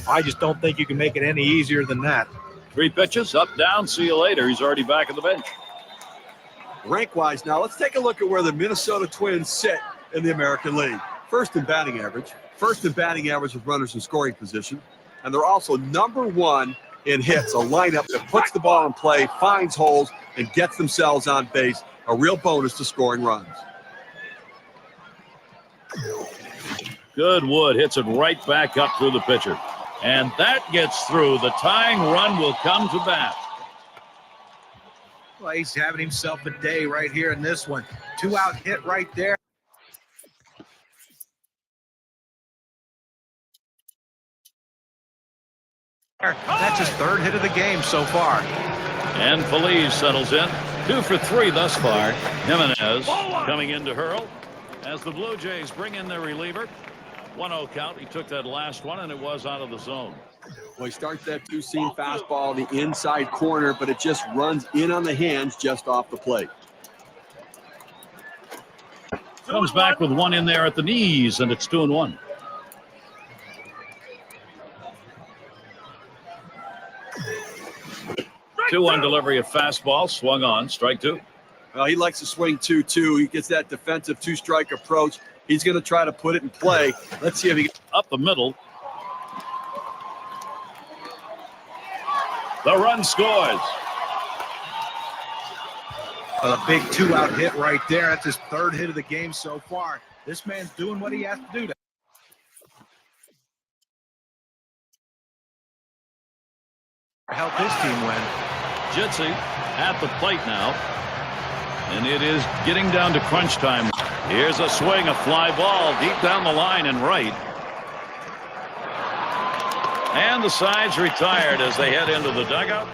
I just don't think you can make it any easier than that. 3 pitches, up, down, see you later. He's already back at the bench. Rank-wise now, let's take a look at where the Minnesota Twins sit in the American League. First in batting average. First in batting average with runners in scoring position. And they're also number 1 in hits, a lineup that puts the ball in play, finds holes, and gets themselves on base. A real bonus to scoring runs. Goodwood hits it right back up through the pitcher. And that gets through. The tying run will come to bat. Well, he's having himself a day right here in this one. 2-out hit right there. That's his 3rd hit of the game so far. And Feliz settles in. 2 for 3 thus far. Jimenez coming in to hurl as the Blue Jays bring in their reliever. 1-0 count. He took that last one, and it was out of the zone. Well, he starts that two-seam fastball, the inside corner, but it just runs in on the hands just off the plate. Comes back with one in there at the knees, and it's 2-1. Two-one delivery of fastball, swung on, strike 2. Well, he likes to swing 2-2. He gets that defensive 2-strike approach. He's going to try to put it in play. Let's see if he gets up the middle. The run scores. A big 2-out hit right there. That's his 3rd hit of the game so far. This man's doing what he has to do to help his team win. Jitsi at the plate now. And it is getting down to crunch time. Here's a swing, a fly ball deep down the line and right. And the sides retired as they head into the dugout.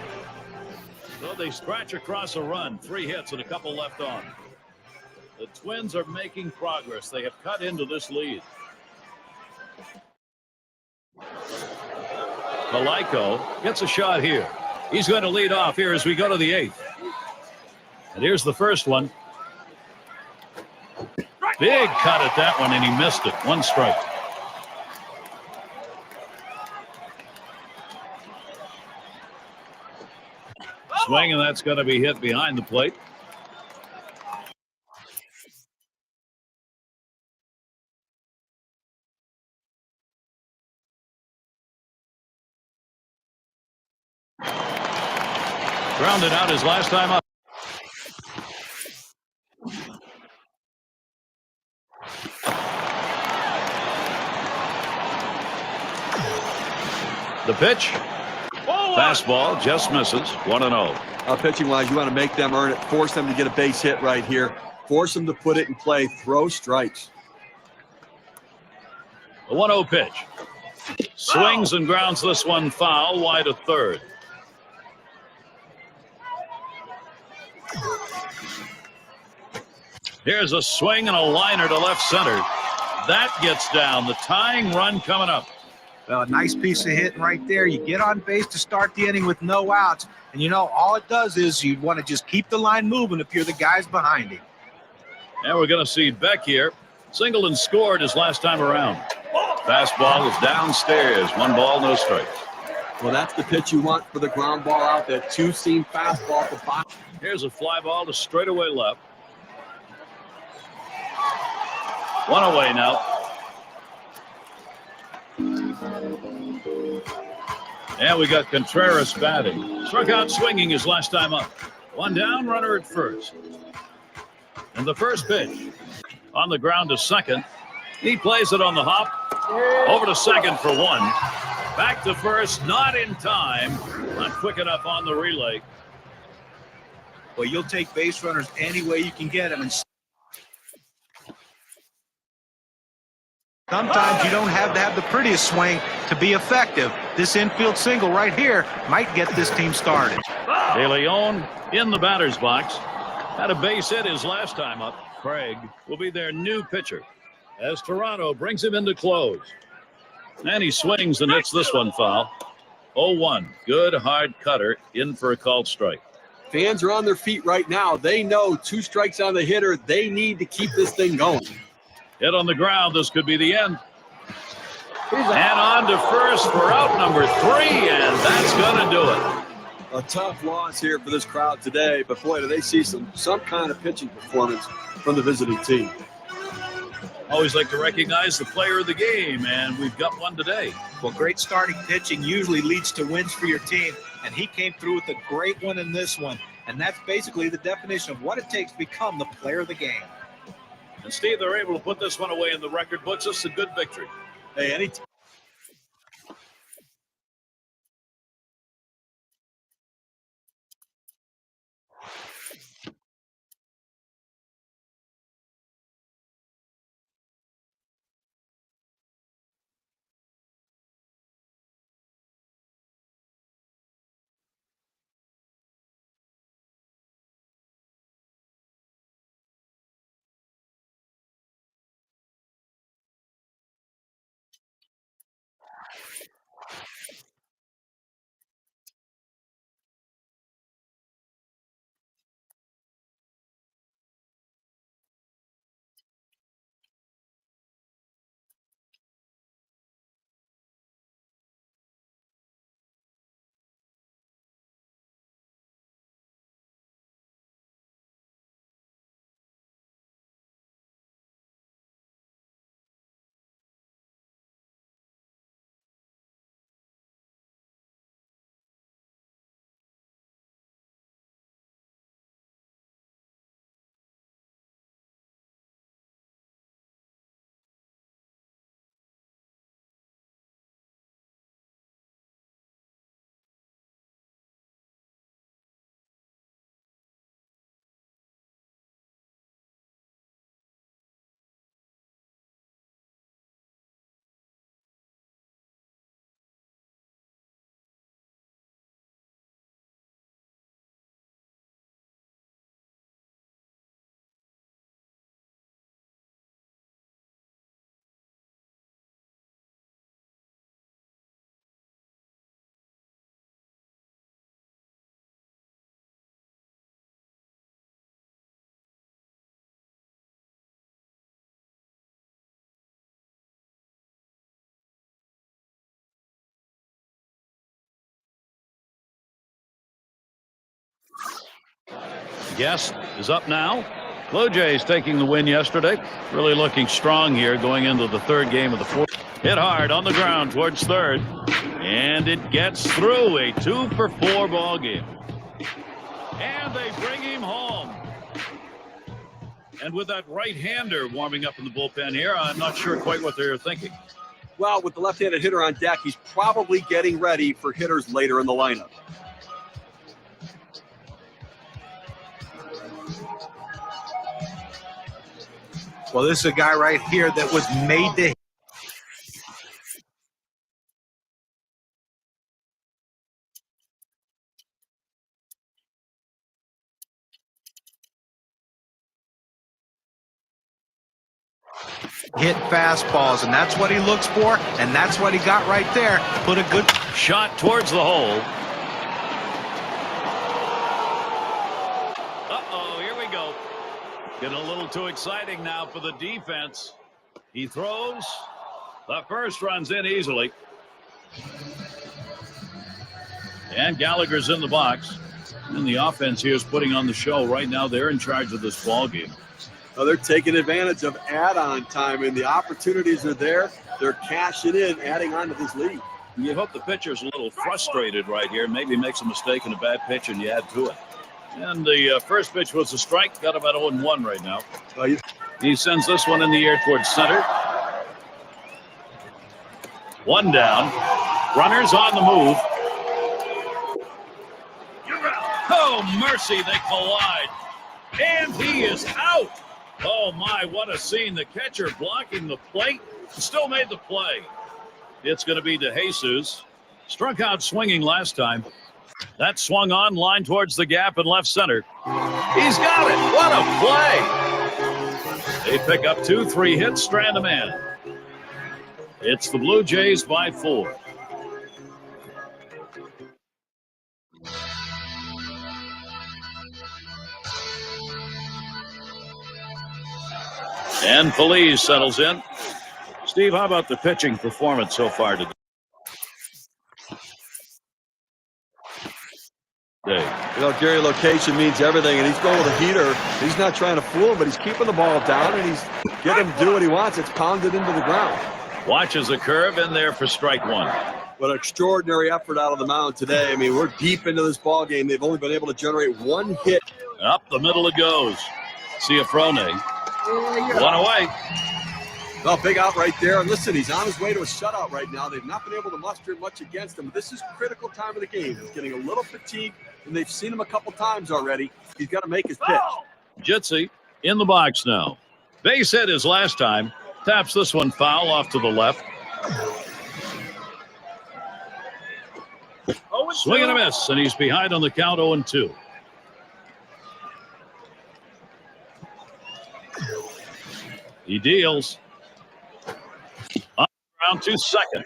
So they scratch across a run. 3 hits and a couple left on. The Twins are making progress. They have cut into this lead. Palaiko gets a shot here. He's going to lead off here as we go to the 8th. And here's the first one. Big cut at that one, and he missed it. 1 strike. Swing, and that's going to be hit behind the plate. Grounded out his last time up. The pitch. Fastball just misses. 1-0. Pitching-wise, you want to make them earn it. Force them to get a base hit right here. Force them to put it in play. Throw strikes. The 1-0 pitch. Swings and grounds this one foul, wide of third. Here's a swing and a liner to left center. That gets down. The tying run coming up. Well, a nice piece of hitting right there. You get on base to start the inning with no outs. And, you know, all it does is you want to just keep the line moving if you're the guys behind him. And we're going to see Beck here. Singled and scored his last time around. Fastball is downstairs. 1 ball, no strikes. Well, that's the pitch you want for the ground ball out there. Two-seam fastball at the bottom. Here's a fly ball to straightaway left. 1 away now. And we got Contreras batting. Struck out swinging his last time up. 1 down, runner at first. And the first pitch on the ground to second. He plays it on the hop. Over to second for 1. Back to first, not in time. Not quick enough on the relay. Well, you'll take base runners any way you can get them. And sometimes you don't have to have the prettiest swing to be effective. This infield single right here might get this team started. De Leon in the batter's box. Had a base hit his last time up. Craig will be their new pitcher as Toronto brings him into close. And he swings and hits this one foul. 0-1. Good hard cutter in for a called strike. Fans are on their feet right now. They know 2 strikes on the hitter. They need to keep this thing going. Hit on the ground. This could be the end. And on to first for out number 3, and that's going to do it. A tough loss here for this crowd today, but boy, do they see some kind of pitching performance from the visiting team. Always like to recognize the player of the game, and we've got one today. Well, great starting pitching usually leads to wins for your team, and he came through with a great one in this one. And that's basically the definition of what it takes to become the player of the game. And Steve, they're able to put this one away in the record books. It's a good victory. Hey, any Guest is up now. Blue Jays taking the win yesterday. Really looking strong here going into the 3rd game of the 4th. Hit hard on the ground towards 3rd. And it gets through. A 2-for-4 ball game. And they bring him home. And with that right-hander warming up in the bullpen here, I'm not sure quite what they're thinking. Well, with the left-handed hitter on deck, he's probably getting ready for hitters later in the lineup. Well, this is a guy right here that was made to hit fastballs, and that's what he looks for, and that's what he got right there. Put a good shot towards the hole. Uh-oh, here we go. Getting a little too exciting now for the defense. He throws. The first runs in easily. And Gallagher's in the box. And the offense here is putting on the show. Right now, they're in charge of this ball game. Well, they're taking advantage of add-on time, and the opportunities are there. They're cashing in, adding on to this lead. You hope the pitcher's a little frustrated right here. Maybe makes a mistake in a bad pitch, and you add to it. And the first pitch was a strike. Got him at 0-1 right now. He sends this one in the air towards center. One down. Runners on the move. Oh, mercy, they collide. And he is out. Oh, my, what a scene. The catcher blocking the plate. Still made the play. It's going to be DeJesus. Struck out swinging last time. That swung on, line towards the gap in left center. He's got it. What a play. They pick up 2-3 hits, strand a man. It's the Blue Jays by 4. And Feliz settles in. Steve, how about the pitching performance so far today? You know, Gary, location means everything, and he's going with a heater. He's not trying to fool him, but he's keeping the ball down, and he's getting him to do what he wants. It's pounded into the ground. Watches a curve in there for strike one. What an extraordinary effort out of the mound today. I mean, we're deep into this ball game. They've only been able to generate one hit. Up the middle it goes. Ciafrone. One away. Well, big out right there. And listen, he's on his way to a shutout right now. They've not been able to muster much against him. This is critical time of the game. He's getting a little fatigued, and they've seen him a couple times already. He's got to make his pitch. Jitsi in the box now. Base hit his last time. Taps this one foul off to the left. Swing and a miss, and he's behind on the count 0-2. He deals. Up around to second.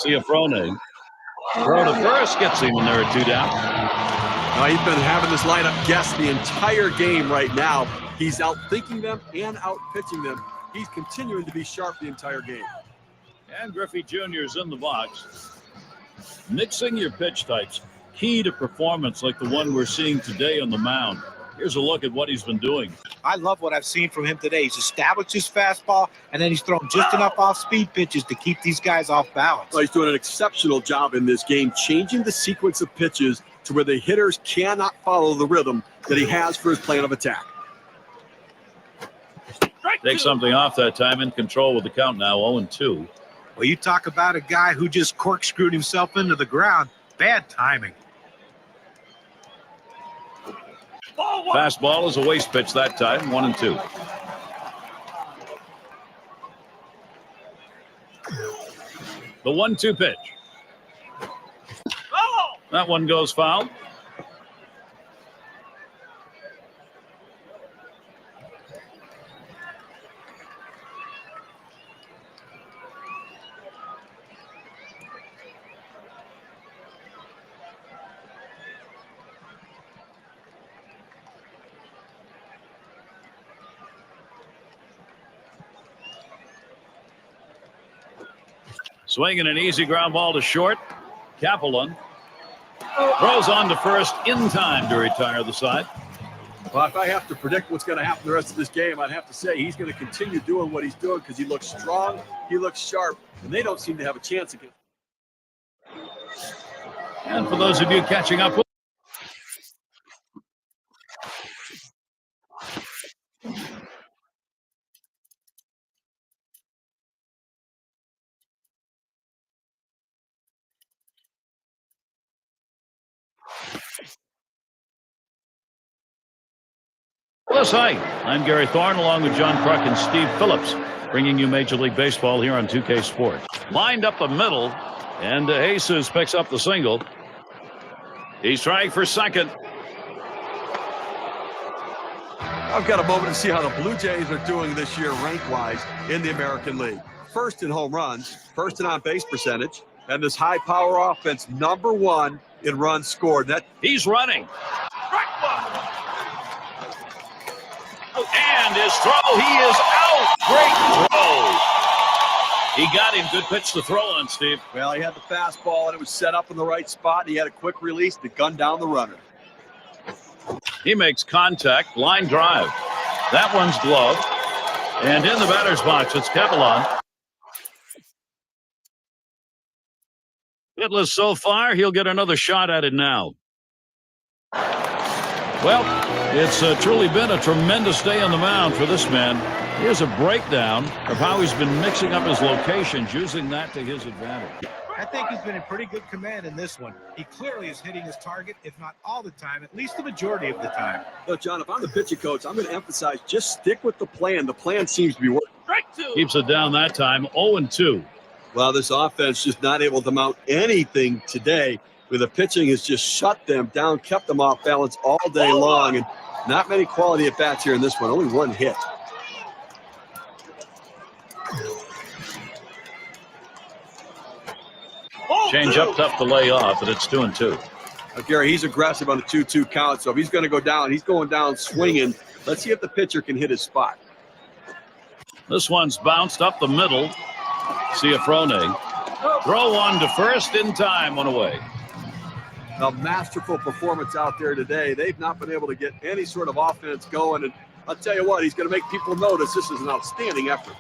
Ciafrone. Throw to first, gets him, and there are 2 down. He's been having this lineup guess the entire game right now. He's out-thinking them and out-pitching them. He's continuing to be sharp the entire game. And Griffey Jr. is in the box. Mixing your pitch types, key to performance like the one we're seeing today on the mound. Here's a look at what he's been doing. I love what I've seen from him today. He's established his fastball, and then he's thrown just enough off-speed pitches to keep these guys off balance. Well, he's doing an exceptional job in this game, changing the sequence of pitches to where the hitters cannot follow the rhythm that he has for his plan of attack. Take something off that time, in control with the count now, 0-2. Well, you talk about a guy who just corkscrewed himself into the ground. Bad timing. Fastball is a waste pitch that time, 1-2. The 1-2 pitch. That one goes foul. Swinging an easy ground ball to short. Kaplan throws on to first in time to retire the side. Well, if I have to predict what's going to happen the rest of this game, I'd have to say he's going to continue doing what he's doing because he looks strong, he looks sharp, and they don't seem to have a chance against him. And for those of you catching up with us, hi, I'm Gary Thorne along with John Kruk and Steve Phillips, bringing you Major League Baseball here on 2K Sports. Lined up the middle, and Jesus picks up the single. He's trying for second. I've got a moment to see how the Blue Jays are doing this year rank-wise in the American League. First in home runs, first in on-base percentage, and this high-power offense, #1 in runs scored. He's running. And his throw, he is out. Great throw. He got him. Good pitch to throw on, Steve. Well, he had the fastball, and it was set up in the right spot. He had a quick release to gun down the runner. He makes contact, line drive. That one's gloved. And in the batter's box, it's Capelon. Hitless so far, he'll get another shot at it now. Well, it's truly been a tremendous day on the mound for this man. Here's a breakdown of how he's been mixing up his locations, using that to his advantage. I think he's been in pretty good command in this one. He clearly is hitting his target, if not all the time, at least the majority of the time. Look, John, if I'm the pitching coach, I'm going to emphasize just stick with the plan. The plan seems to be working. Keeps it down that time, 0-2. Well, this offense just not able to mount anything today. Where the pitching has just shut them down, kept them off balance all day long, and not many quality at bats here in this one. Only one hit. Change up, tough to lay off, but it's 2-2. Gary, he's aggressive on the 2-2 count, so if he's going to go down, he's going down swinging. Let's see if the pitcher can hit his spot. This one's bounced up the middle. Ciafrone. Throw one to first in time, one away. A masterful performance out there today. They've not been able to get any sort of offense going, and I'll tell you what, he's going to make people notice this is an outstanding effort.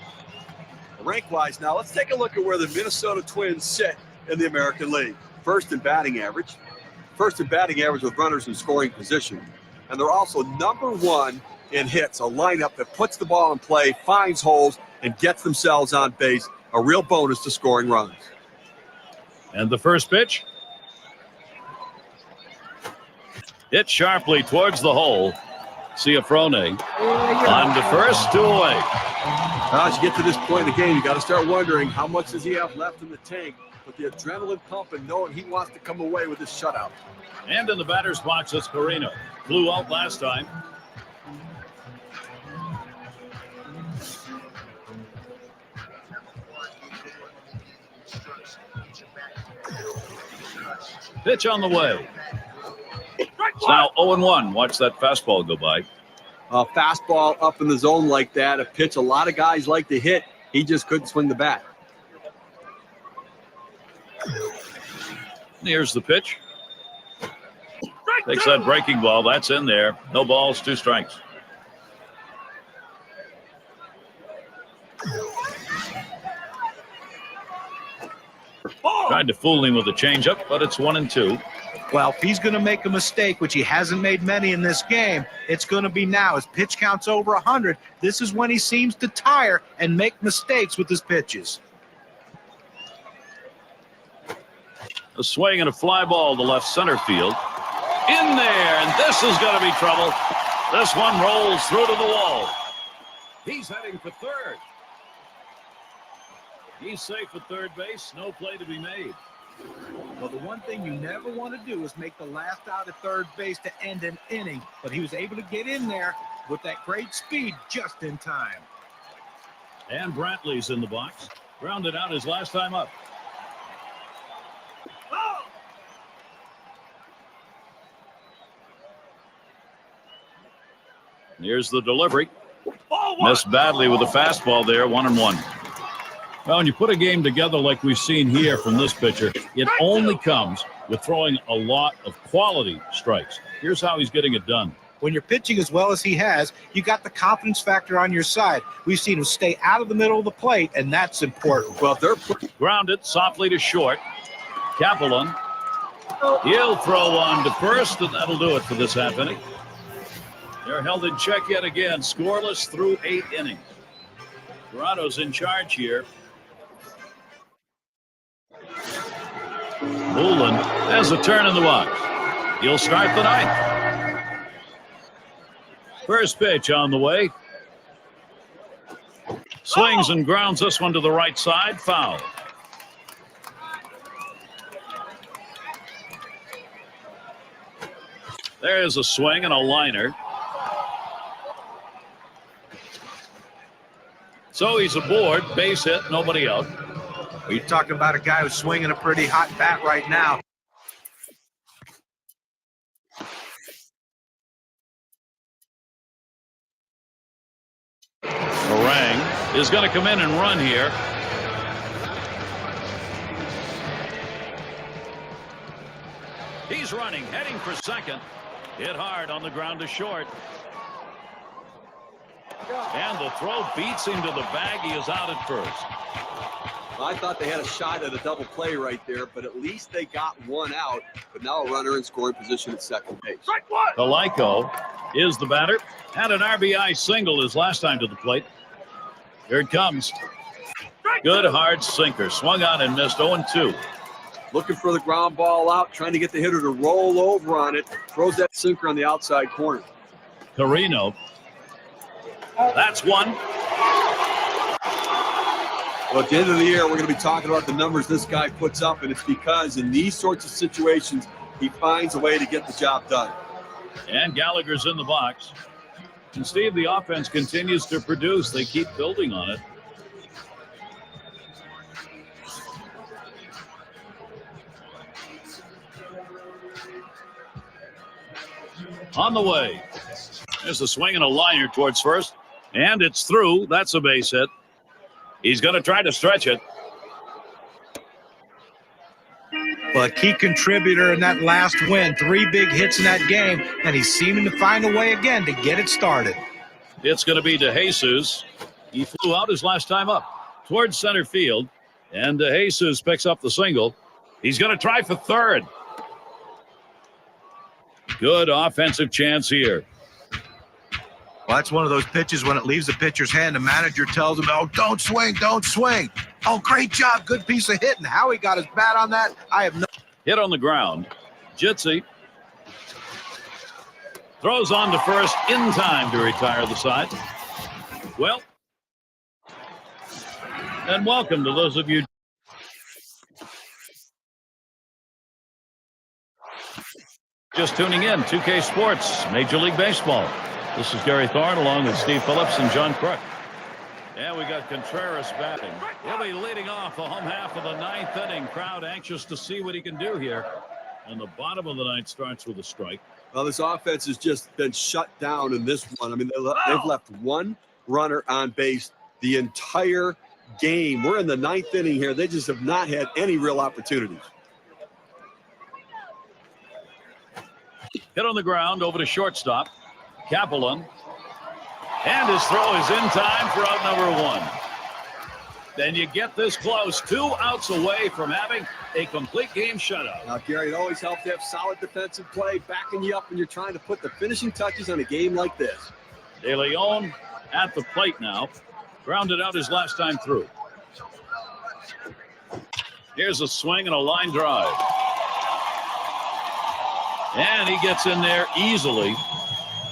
Rank-wise now, let's take a look at where the Minnesota Twins sit in the American League. First in batting average with runners in scoring position. And they're also #1 in hits, a lineup that puts the ball in play, finds holes, and gets themselves on base. A real bonus to scoring runs. And the first pitch. Hit sharply towards the hole. Ciafrone on to first, 2 away. As you get to this point in the game, you got to start wondering how much does he have left in the tank with the adrenaline pumping, knowing he wants to come away with this shutout. And in the batter's box, it's Carino. Flew out last time. Pitch on the way. It's now 0-1. Watch that fastball go by. A fastball up in the zone like that, a pitch a lot of guys like to hit. He just couldn't swing the bat. Here's the pitch. Takes that breaking ball. That's in there. No balls, 2 strikes. Tried to fool him with a changeup, but it's 1-2. Well, if he's going to make a mistake, which he hasn't made many in this game, it's going to be now. His pitch count's over 100. This is when he seems to tire and make mistakes with his pitches. A swing and a fly ball to left center field. In there, and this is going to be trouble. This one rolls through to the wall. He's heading for third. He's safe at third base. No play to be made. Well, the one thing you never want to do is make the last out at third base to end an inning. But he was able to get in there with that great speed just in time. And Brantley's in the box. Grounded out his last time up. Here's the delivery. Missed badly with the fastball there, 1-1. Well, when you put a game together like we've seen here from this pitcher, it only comes with throwing a lot of quality strikes. Here's how he's getting it done. When you're pitching as well as he has, you got the confidence factor on your side. We've seen him stay out of the middle of the plate, and that's important. Well, they're grounded softly to short. Capelon. He'll throw on to first, and that'll do it for this half inning. They're held in check yet again, scoreless through 8 innings. Toronto's in charge here. Moulin has a turn in the box. He'll start the 9th. First pitch on the way. Swings and grounds this one to the right side. Foul. There's a swing and a liner. So he's aboard, base hit, nobody out. You're talking about a guy who's swinging a pretty hot bat right now. Orang is going to come in and run here. He's running, heading for second. Hit hard on the ground to short. And the throw beats him to the bag. He is out at first. I thought they had a shot at a double play right there, but at least they got one out. But now a runner in scoring position at second base. Kaliko is the batter. Had an RBI single his last time to the plate. Here it comes. Good hard sinker. Swung on and missed. 0-2. Looking for the ground ball out, trying to get the hitter to roll over on it. Throws that sinker on the outside corner. Carino. That's one. Well, at the end of the year, we're going to be talking about the numbers this guy puts up, and it's because in these sorts of situations, he finds a way to get the job done. And Gallagher's in the box. And Steve, the offense continues to produce. They keep building on it. On the way. There's a swing and a liner towards first. And it's through. That's a base hit. He's going to try to stretch it. Well, a key contributor in that last win. 3 big hits in that game, and he's seeming to find a way again to get it started. It's going to be DeJesus. He flew out his last time up towards center field. And DeJesus picks up the single. He's going to try for third. Good offensive chance here. Well, that's one of those pitches when it leaves the pitcher's hand, the manager tells him, oh, don't swing, don't swing. Oh, great job, good piece of hitting. How he got his bat on that, I have no... Hit on the ground. Jitsi throws on to first in time to retire the side. Well, and welcome to those of you just tuning in. 2K Sports, Major League Baseball. This is Gary Thorne along with Steve Phillips and John Crook. And we got Contreras batting. He'll be leading off the home half of the 9th inning. Crowd anxious to see what he can do here. And the bottom of the 9th starts with a strike. Well, this offense has just been shut down in this one. I mean, they've left one runner on base the entire game. We're in the 9th inning here. They just have not had any real opportunities. Hit on the ground over to shortstop. Kaplan. And his throw is in time for out number 1. Then you get this close. 2 outs away from having a complete game shutout. Now, Gary, it always helps to have solid defensive play, backing you up when you're trying to put the finishing touches on a game like this. De Leon at the plate now. Grounded out his last time through. Here's a swing and a line drive. And he gets in there easily.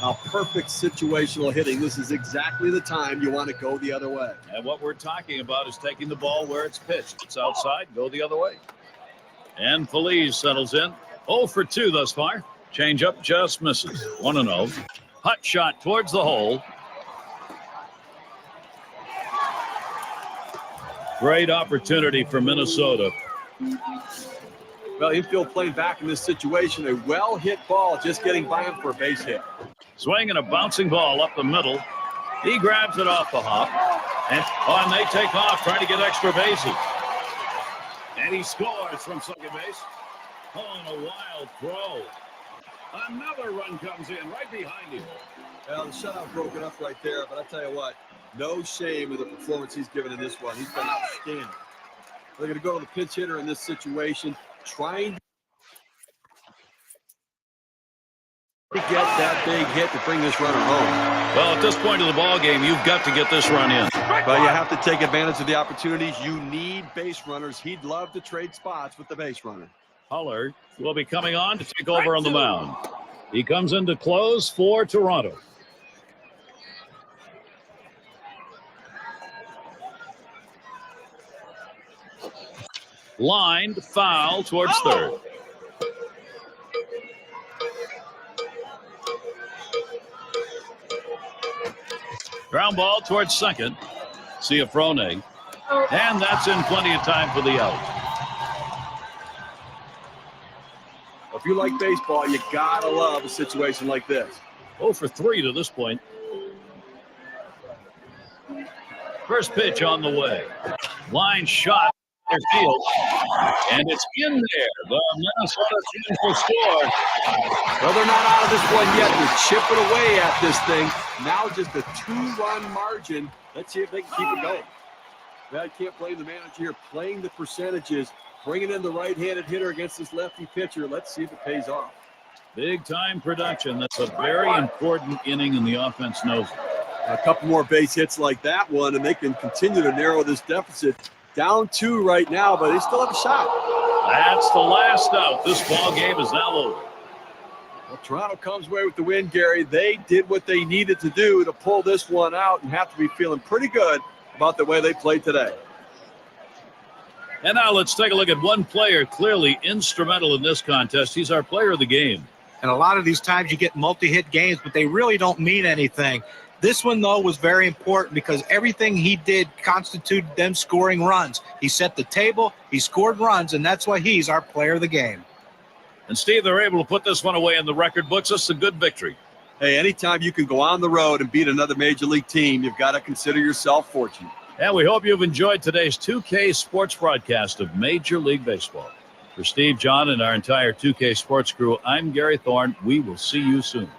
Now, perfect situational hitting. This is exactly the time you want to go the other way. And what we're talking about is taking the ball where it's pitched. It's outside, go the other way. And Feliz settles in. 0 for 2 thus far. Changeup just misses. 1-0. Hut shot towards the hole. Great opportunity for Minnesota. Well, infield playing back in this situation. A well-hit ball just getting by him for a base hit. Swing and a bouncing ball up the middle. He grabs it off the hop. And they take off trying to get extra bases. And he scores from second base. Oh, and a wild throw. Another run comes in right behind him. Well, the shutout broken up right there, but I tell you what, no shame in the performance he's given in this one. He's been outstanding. They're going to go to the pinch hitter in this situation, trying to get that big hit to bring this runner home. Well, at this point of the ball game, you've got to get this run in. Well, you have to take advantage of the opportunities. You need base runners. He'd love to trade spots with the base runner. Huller will be coming on to take over on the mound. He comes in to close for Toronto. Lined foul towards third. Ground ball towards second. Ciafrone. And that's in plenty of time for the out. If you like baseball, you gotta love a situation like this. 0 for 3 to this point. First pitch on the way. Line shot in field. And it's in there. The Minnesota team will score. Well, they're not out of this one yet. They're chipping away at this thing. Now just a 2-run margin. Let's see if they can keep it going. I can't blame the manager here playing the percentages, bringing in the right-handed hitter against this lefty pitcher. Let's see if it pays off. Big-time production. That's a very important inning, and the offense knows it. A couple more base hits like that one, and they can continue to narrow this deficit. Down 2 right now, but they still have a shot. That's the last out. This ball game is now over. Well, Toronto comes away with the win, Gary. They did what they needed to do to pull this one out and have to be feeling pretty good about the way they played today. And now let's take a look at one player clearly instrumental in this contest. He's our player of the game. And a lot of these times you get multi-hit games, but they really don't mean anything. This one, though, was very important because everything he did constituted them scoring runs. He set the table, he scored runs, and that's why he's our player of the game. And, Steve, they're able to put this one away in the record books. This is a good victory. Hey, anytime you can go on the road and beat another major league team, you've got to consider yourself fortunate. And we hope you've enjoyed today's 2K Sports broadcast of Major League Baseball. For Steve, John, and our entire 2K Sports crew, I'm Gary Thorne. We will see you soon.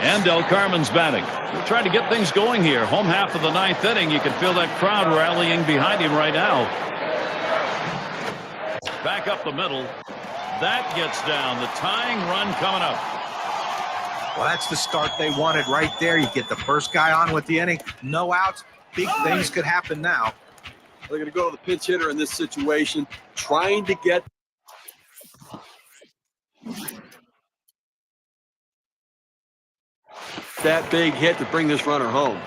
And Del Carmen's batting. We're trying to get things going here. Home half of the ninth inning. You can feel that crowd rallying behind him right now. Back up the middle. That gets down. The tying run coming up. Well, that's the start they wanted right there. You get the first guy on with the inning. No outs. Big things could happen now. They're going to go to the pinch hitter in this situation, trying to get that big hit to bring this runner home.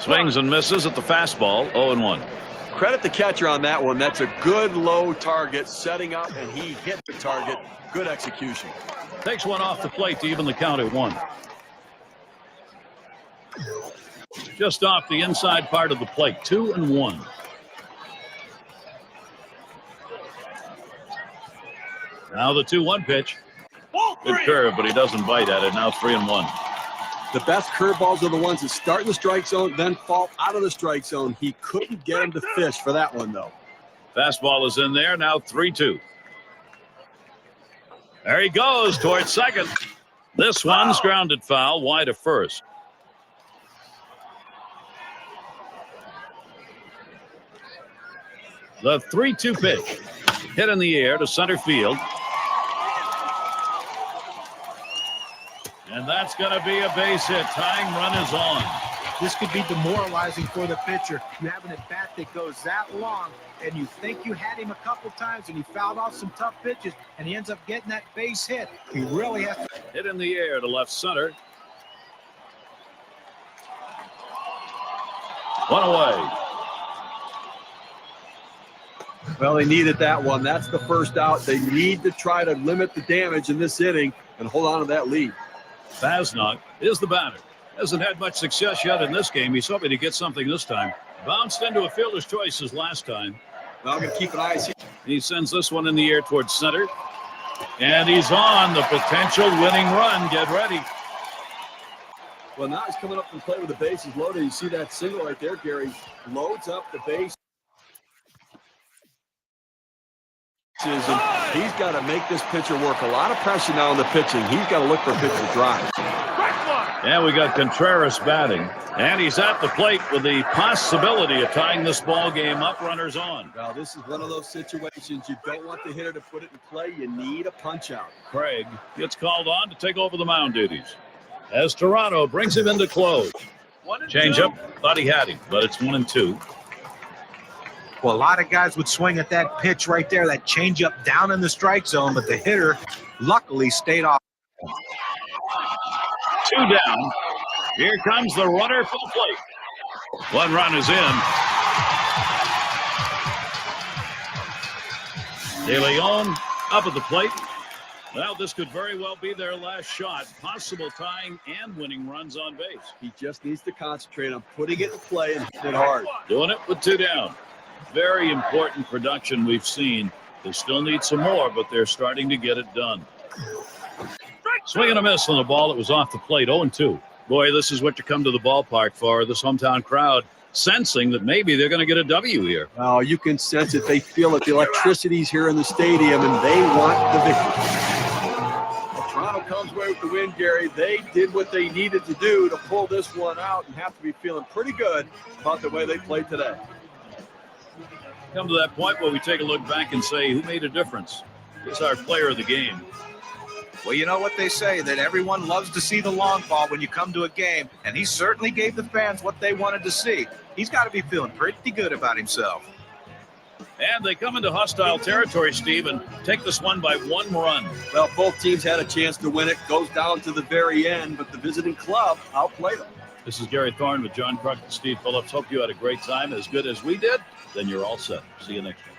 Swings and misses at the fastball. 0-1. Credit the catcher on that one. That's a good low target, setting up, and he hit the target. Good execution. Takes one off the plate to even the count at 1. Just off the inside part of the plate. 2-1. Now the 2-1 pitch. Good curve, but he doesn't bite at it. Now 3-1. The best curveballs are the ones that start in the strike zone, then fall out of the strike zone. He couldn't get him to fish for that one, though. Fastball is in there. Now 3-2. There he goes towards second. This one's grounded foul, wide of first. The 3-2 pitch. Hit in the air to center field. And that's going to be a base hit. Tying run is on. This could be demoralizing for the pitcher. You have an at-bat that goes that long, and you think you had him a couple times, and he fouled off some tough pitches, and he ends up getting that base hit. He really has to. Hit in the air to left center. One away. Well, they needed that one. That's the first out. They need to try to limit the damage in this inning and hold on to that lead. Fasnock is the batter. Hasn't had much success yet in this game. He's hoping to get something this time. Bounced into a fielder's choices last time. Well, I'm going to keep an eye. He sends this one in the air towards center. And he's on the potential winning run. Get ready. Well, now he's coming up from play with the bases loaded. You see that single right there, Gary. Loads up the base. And he's got to make this pitcher work. A lot of pressure now on the pitching. He's got to look for a pitch to drive. And we got Contreras batting. And he's at the plate with the possibility of tying this ball game up. Runners on. Now, this is one of those situations you don't want the hitter to put it in play. You need a punch out. Craig gets called on to take over the mound duties as Toronto brings him into close. Change up. Thought he had him, but it's 1-2. Well, a lot of guys would swing at that pitch right there, that changeup down in the strike zone, but the hitter luckily stayed off. 2 down. Here comes the runner for the plate. 1 run is in. De Leon up at the plate. Well, this could very well be their last shot. Possible tying and winning runs on base. He just needs to concentrate on putting it in play and hitting it hard. Doing it with 2 down. Very important production we've seen. They still need some more, but they're starting to get it done. Swing and a miss on the ball that was off the plate. 0-2. Boy, this is what you come to the ballpark for. This hometown crowd sensing that maybe they're going to get a W here. Oh, you can sense it. They feel it. The electricity's here in the stadium, and they want the victory. Toronto comes away with the win, Gary. They did what they needed to do to pull this one out and have to be feeling pretty good about the way they played today. Come to that point where we take a look back and say, who made a difference? Who's our player of the game? Well, you know what they say, that everyone loves to see the long ball when you come to a game, and he certainly gave the fans what they wanted to see. He's got to be feeling pretty good about himself. And they come into hostile territory, Steve, and take this one by 1 run. Well, both teams had a chance to win it. Goes down to the very end, but the visiting club outplayed them. This is Gary Thorne with John Kruk and Steve Phillips. Hope you had a great time, as good as we did. Then you're all set. See you next time.